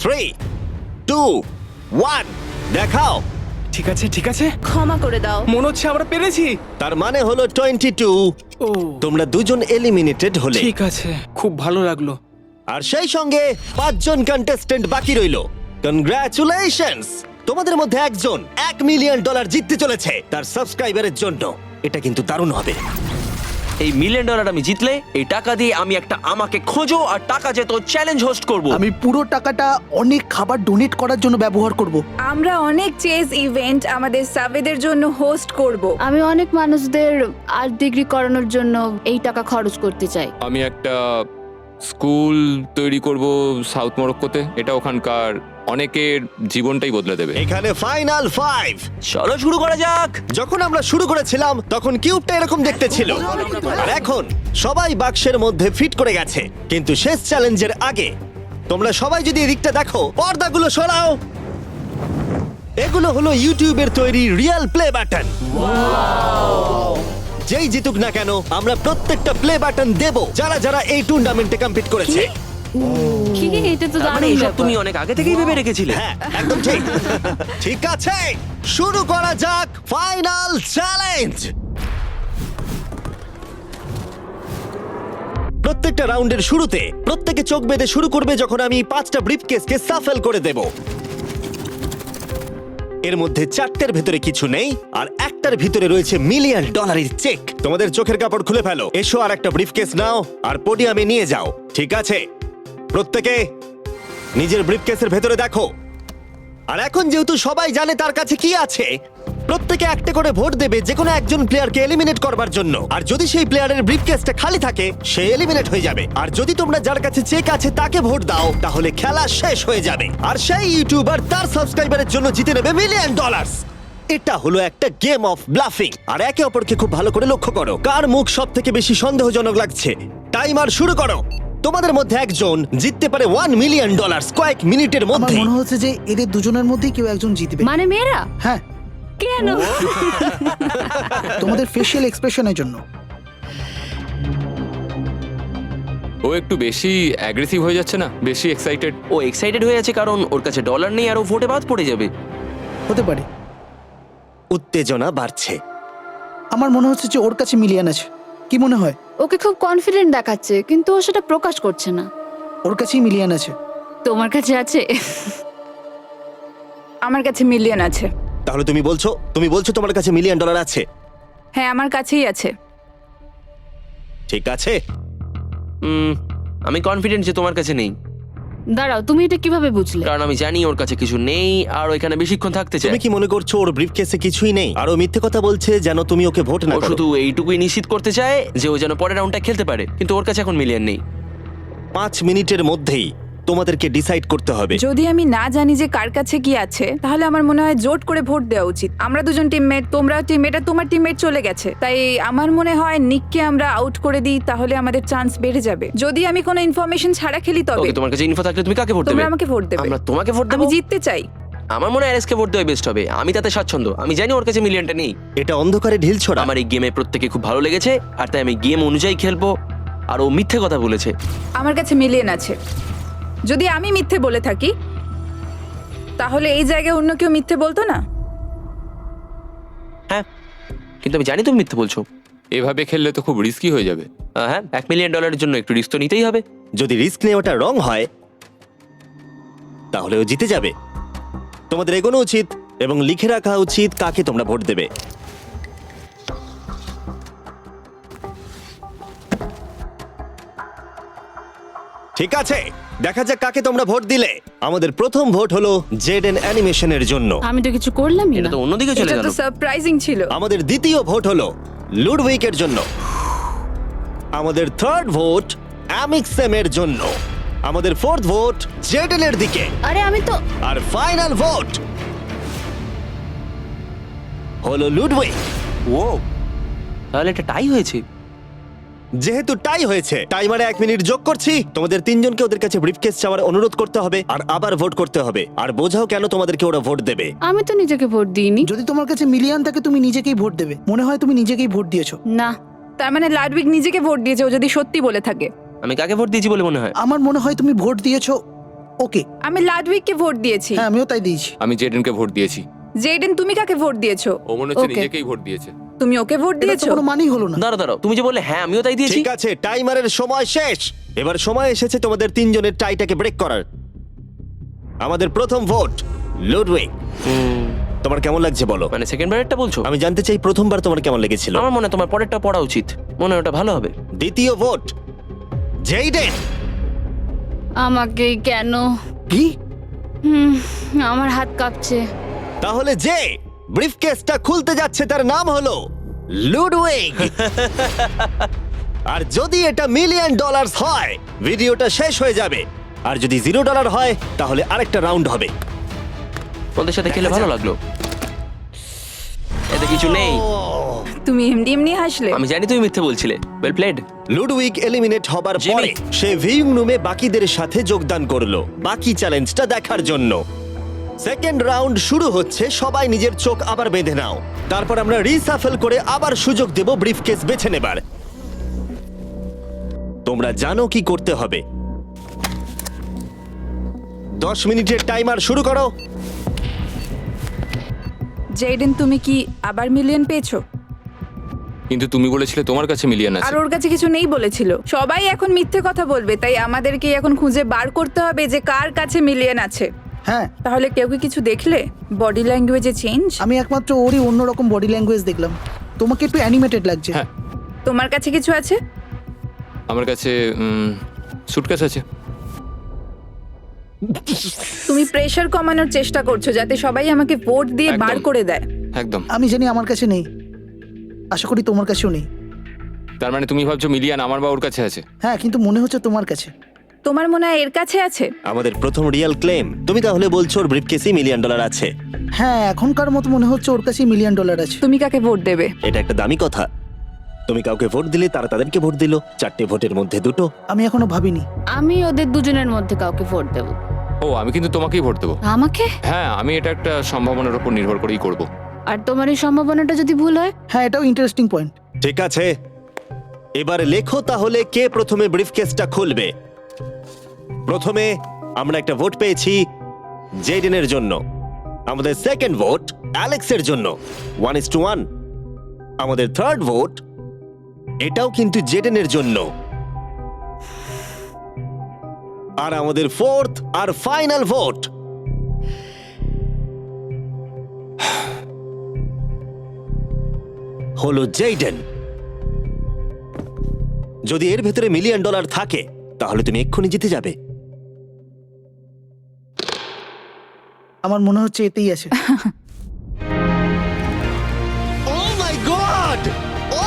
3 2 1 দেখাও। ঠিক আছে ঠিক আছে, ক্ষমা করে দাও। মনে হচ্ছে আমরা পেরেছি। তার মানে হলো 22। ও তোমরা দুজন এলিমিনেটেড হলে। ঠিক আছে, খুব ভালো লাগলো। আর সেই সঙ্গে 5 জন কন্টেস্টেন্ট বাকি রইলো। কনগ্রাচুলেশনস, তোমাদের মধ্যে একজন $1 মিলিয়ন জিততে চলেছে তার সাবস্ক্রাইবারের জন্য। এটা কিন্তু দারুণ হবে। এই $1 মিলিয়ন আমি জিতলে এই টাকা দিয়ে আমি একটা আমাকে খোঁজো আর টাকা যেত চ্যালেঞ্জ হোস্ট করব। আমি পুরো টাকাটা অনেক খাবার ডোনেট করার জন্য ব্যবহার করব। আমরা অনেক চেস ইভেন্ট আমাদের সাবেদের জন্য হোস্ট করব। আমি অনেক মানুষদের আর্ট ডিগ্রি করানোর জন্য এই টাকা খরচ করতে চাই। আমি একটা স্কুল তৈরি করব সাউথ মরক্কোতে, এটা ওখানকার অনেকের জীবনটাই বদলে দেবে। এখানে ফাইনাল 5। চলো শুরু করা যাক। যখন আমরা শুরু করেছিলাম তখন কিউবটা এরকম দেখতে ছিল, আর এখন সবাই বাক্সের মধ্যে ফিট করে গেছে। কিন্তু শেষ চ্যালেঞ্জের আগে তোমরা সবাই যদি এদিকটা দেখো, পর্দাগুলো সরাও। এগুলো হলো ইউটিউবের তৈরি রিয়েল প্লে বাটন। যেই জিতুক না কেন আমরা প্রত্যেকটা প্লে বাটন দেব যারা যারা এই টুর্নামেন্টে কম্পিট করেছে। কি এটা তো মানে দারুণ এসব ব্যাপার। তুমি অনেক আগে থেকেই ভেবে রেখেছিলে। হ্যাঁ, একদম ঠিক। ঠিক আছে, শুরু করা যাক ফাইনাল চ্যালেঞ্জ। প্রত্যেকটা রাউন্ডের শুরুতে প্রত্যেকে চোখ বেঁধে শুরু করবে যখন আমি 5টা ব্রিফকেসকে সাফেল করে দেব। এর মধ্যে 4টের ভেতরে কিছু নেই, আর একটার ভিতরে রয়েছে $1 মিলিয়ন চেক। তোমাদের চোখের কাপড় খুলে ফেলো, এসো আর একটা ব্রিফকেস নাও আর পোডিয়ামে নিয়ে যাও। ঠিক আছে, প্রত্যেকে নিজের ব্রিফকেসের ভেতরে দেখো। আর এখন যেহেতু সবাই জানে তার কাছে কি আছে, প্রত্যেকে একটা করে ভোট দেবে যে কোনো একজন প্লেয়ারকে এলিমিনেট করবার জন্য। আর যদি সেই প্লেয়ারের ব্রিফকেসটা খালি থাকে সে এলিমিনেট হয়ে যাবে। আর যদি তোমরা যার কাছে চেক আছে তাকে ভোট দাও তাহলে খেলা শেষ হয়ে যাবে। আর সেই ইউটিউবার তার সাবস্ক্রাইবারের জন্য জিতে নেবে $1 মিলিয়ন। এটা হলো একটা গেম অফ ব্লাফিং। আর একে অপরকে খুব ভালো করে লক্ষ্য করো কার মুখ সব থেকে বেশি সন্দেহজনক লাগছে। টাইমার শুরু করো। তোমাদের মধ্যে একজন জিততে পারে $1 মিলিয়ন কয়েক মিনিটের আমার মধ্যে। মনে হচ্ছে যে এদের দুজনের মধ্যেই কেউ একজন জিতবে। মানে মেয়েরা হ্যাঁ, কেন? তোমাদের ফেশিয়াল এক্সপ্রেশনের জন্য। ও একটু বেশি অ্যাগ্রেসিভ হয়ে যাচ্ছে না, বেশি এক্সাইটেড। ও এক্সাইটেড হয়ে আছে কারণ ওর কাছে ডলার নেই আর ও ভোটে বাদ পড়ে যাবে। হতে পারে। উত্তেজনা বাড়ছে। আমার মনে হচ্ছে যে ওর কাছে মিলিয়ন আছে। কি মনে হয়? ওকে খুব কনফিডেন্ট দেখাচ্ছে কিন্তু ও সেটা প্রকাশ করছে না। ওর কাছেই মিলিয়ন আছে। তোমার কাছে আছে? আমার কাছে মিলিয়ন আছে। তাহলে তুমি বলছো তোমার কাছে $1 মিলিয়ন আছে? হ্যাঁ, আমার কাছেই আছে। ঠিক আছে। আমি কনফিডেন্ট যে তোমার কাছে নেই, দাঁড়াও, তুমি এটা কিভাবে বুঝলে? কারণ আমি জানি ওর কাছে কিছু নেই আর ও এখানে বেশিক্ষণ থাকতে চায়। তুমি কি মনে করছো ওর ব্রিফকেসে কিছুই নেই আর ও মিথ্যে কথা বলছে যেন তুমি ওকে ভোট না ও করো? শুধু এইটুকুই নিশ্চিত করতে চায় যে ও যেন পরের রাউন্ডটা খেলতে পারে, কিন্তু ওর কাছে এখন মিলিয়ন নেই। 5 মিনিটের মধ্যেই তোমাদেরকে ডিসাইড করতে হবে। যদি আমি না জানি যে কার কাছে কি আছে তাহলে আমার মনে হয় জোট করে ভোট দেওয়া উচিত। আমরা দুজন টিমমেট, তোমরাও টিমমেট, আর তোমার টিমমেট চলে গেছে, তাই আমার মনে হয় নিককে আমরা আউট করে দিই, তাহলে আমাদের চান্স বেড়ে যাবে। যদি আমি কোনো ইনফরমেশন ছাড়া খেলি তবে। ওকে, তোমার কাছে ইনফো থাকলে তুমি কাকে ভোট দেবে? তোমরা আমাকে ভোট দেবে। আমরা তোমাকে ভোট দেব? আমি জিততে চাই। আমার মনে হয় আরএসকে ভোট দেওয়া বেস্ট হবে। আমি তাতে স্বাচ্ছন্দ্য। আমি জানি ওর কাছে মিলিয়নটা নেই। এটা অন্ধকারে ঢিল ছোড়া। আমার এই গেমে প্রত্যেকে খুব ভালো লেগেছে আর তাই আমি গেম অনুযায়ী খেলবো। আর ও মিথ্যে কথা বলেছে। আমার কাছে মিলিয়ন আছে। যদি আমি মিথ্যে বলে থাকি তাহলে এই জায়গায় অন্য কেউ মিথ্যে বলতো না। হ্যাঁ, কিন্তু আমি জানি তুমি মিথ্যে বলছো। এভাবে খেললে তো খুব রিস্কি হয়ে যাবে। হ্যাঁ, $1 মিলিয়ন জন্য একটু রিস্ক তো নিতেই হবে। যদি রিস্ক নেওয়াটা রং হয় তাহলে ও জিতে যাবে। তোমাদের এগোনো উচিত এবং লিখে রাখা উচিত কাকে তোমরা ভোট দেবে। ঠিক আছে, দেখা যাক কাকে তোমরা ভোট দিলে। আমাদের প্রথম ভোট হলো জেডেন অ্যানিমেশনের জন্য। আমি তো কিছু করলামই এটা না। তো অন্যদিকে চলে এটা গেল। তো সারপ্রাইজিং ছিল। আমাদের দ্বিতীয় ভোট হলো লুডউইকের জন্য। আমাদের থার্ড ভোট অ্যামিক্সেমের জন্য। আমাদের ফোর্থ ভোট জেডেনের দিকে। আরে আমি তো আর ফাইনাল ভোট হলো লুডউইক। ও, তাহলে এটা টাই হয়েছে। যেহেতু টাই হয়েছে, টাইমারে 1 মিনিট যোগ করছি। তোমাদের তিনজনকে ওদের কাছে ব্রিফকেস চাওয়ার অনুরোধ করতে হবে আর আবার ভোট করতে হবে। আর বোঝাও কেন তোমাদেরকে ওরা ভোট দেবে। আমি তো নিজেকে ভোট দিইনি। যদি তোমার কাছে মিলিয়ন থাকে তুমি নিজেকেই ভোট দেবে। মনে হয় তুমি নিজেকেই ভোট দিয়েছো। না, তার মানে লাডউইক নিজেকে ভোট দিয়েছে, ও যদি সত্যি বলে থাকে। আমি কাকে ভোট দিয়েছি বলে মনে হয়? আমার মনে হয় তুমি ভোট দিয়েছো ওকে। আমি লাডউইককে ভোট দিয়েছি। হ্যাঁ, আমিও তাই দিয়েছি। আমি জেডেনকে ভোট দিয়েছি। জেডেন, তুমি কাকে ভোট দিয়েছো? ও মনে হচ্ছে Okay. নিজেকেই ভোট দিয়েছে। তুমি ওকে ভোট এটা তো দিয়েছো? কোনো মানেই হলো না। দাঁড়াও, তুমি যে বললে হ্যাঁ আমিও তাই দিয়েছি। ঠিক আছে, টাইমারের সময় শেষ। এবার সময় এসেছে তোমাদের তিনজনের টাইটাকে ব্রেক করার। আমাদের প্রথম ভোট লুডউইক। তোমার কেমন লাগছে বলো? মানে সেকেন্ড বারেরটা বলছো? আমি জানতে চাই প্রথমবার তোমার কেমন লেগেছিল। আমার মনে হয় তোমার পরেরটা পড়া উচিত। মনে হয় ওটা ভালো হবে। দ্বিতীয় ভোট জেইডেন। আমাকে কেন? কি? আমার হাত কাঁপছে। তাহলে যে ব্রিফকেসটা খুলতে যাচ্ছে তার নাম হলো লুডউইক। আর যদি এটা $1 মিলিয়ন হয় ভিডিওটা শেষ হয়ে যাবে। আর যদি $0 হয় তাহলে আরেকটা রাউন্ড হবে। ওদের সাথে খেলে ভালো লাগলো। এতে কিছু নেই। তুমি এমনি এমনি হাসলে। আমি জানি তুমি মিথ্যে বলছিলে। Well played. লুডউইক এলিমিনেট হবার জিমি। পরে সে ভিউইং রুমে বাকিদের সাথে যোগদান করলো বাকি চ্যালেঞ্জটা দেখার জন্য। সেকেন্ড রাউন্ড শুরু হচ্ছে। সবাই নিজের চোখ আবার বেঁধে নাও। তারপর আমরা রিসাফেল করে আবার সুযোগ দেব ব্রিফকেস বেছে নেবার। তোমরা জানো কি করতে হবে। 10 মিনিটের টাইমার শুরু করো। জেডেন, তুমি কি আবার মিলিয়ন পেয়েছো? কিন্তু তুমি বলেছিলে তোমার কাছে মিলিয়ন আর আছে। ওর কাছে কিছু নেই বলেছিল। সবাই এখন মিথ্যে কথা বলবে, তাই আমাদেরকে এখন খুঁজে বার করতে হবে যে কার কাছে মিলিয়ন আছে। হ্যাঁ, তাহলে কেউ কি কিছু দেখলে? বডি ল্যাঙ্গুয়েজে চেঞ্জ? আমি একমাত্র ওরই অন্যরকম বডি ল্যাঙ্গুয়েজ দেখলাম। তোমাকে একটু অ্যানিমেটেড লাগছে। হ্যাঁ। তোমার কাছে কিছু আছে? আমার কাছে সুটকেস আছে। তুমি প্রেশার কমানোর চেষ্টা করছো যাতে সবাই আমাকে ভোট দিয়ে বার একদম। করে দেয়। একদম। আমি জানি আমার কাছে নেই, আশা করি তোমার কাছেও নেই। তার মানে তুমি ভাবছো মিলিয়ন আমার বা ওর কাছে আছে? হ্যাঁ, কিন্তু মনে হচ্ছে তোমার কাছে। তোমার মনে হয় এর কাছে আছে? আমাদের প্রথম রিয়েল ক্লেম। তুমি তাহলে বলছো ওর ব্রিফকেসে $1 মিলিয়ন আছে? হ্যাঁ, এখনকার মতো মনে হচ্ছে ওর কাছে $1 মিলিয়ন আছে। তুমি কাকে ভোট দেবে? এটা একটা দামি কথা। তুমি কাউকে ভোট দিলে তারা তাদেরকে ভোট দিল, 4টে ভোটের মধ্যে 2টো। আমি এখনো ভাবিনি। আমি ওদের দুজনের মধ্যে কাউকে ভোট দেব। ও, আমি কিন্তু তোমাকেই ভোট দেবো। আমাকে? হ্যাঁ, আমি এটা একটা সম্ভাবনার উপর নির্ভর করেই করব। আর তোমার এই সম্ভাবনাটা যদি ভুল হয়? হ্যাঁ, এটাও ইন্টারেস্টিং পয়েন্ট। ঠিক আছে, এবারে লেখো তাহলে কে প্রথমে ব্রিফকেসটা খুলবে। প্রথমে আমরা একটা ভোট পেয়েছি জেডেনের জন্য। আমাদের সেকেন্ড ভোট অ্যালেক্সের জন্য, 1:1। আমাদের থার্ড ভোট এটাও কিন্তু জেডেনের জন্য। আর আমাদের ফোর্থ আর ফাইনাল ভোট হলো জেডেন। যদি এর ভেতরে $1 মিলিয়ন থাকে তাহলে তুমি এক্ষুনি জিতে যাবে। আমার মনে হচ্ছে এতেই আছে। ও মাই গড! ও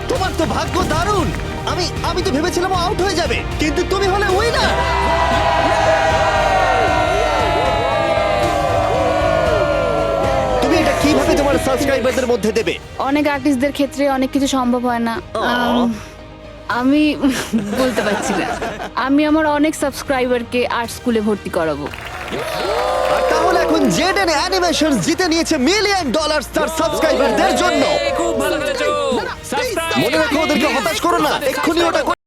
তোমার তো ভাগ্য দারুণ। আমি তো ভেবেছিলাম আউট হয়ে যাবে, কিন্তু তুমি হলে উইনার। তুমি এটা কিভাবে তোমার সাবস্ক্রাইবারদের মধ্যে দেবে? অনেক আর্টিস্টদের ক্ষেত্রে অনেক কিছু সম্ভব হয় না। আমি বলতে পারছি না। আমি আমার অনেক সাবস্ক্রাইবারকে আর্ট স্কুলে ভর্তি করাবো। আর তাহলে এখন জেডেন অ্যানিমেশনস জিতে নিয়েছে $1 মিলিয়ন তার সাবস্ক্রাইবারদের জন্য। খুব ভালো খেলেছো। মনে রাখো, ওদেরকে হতাশ করো না, এক্ষুনি ওটা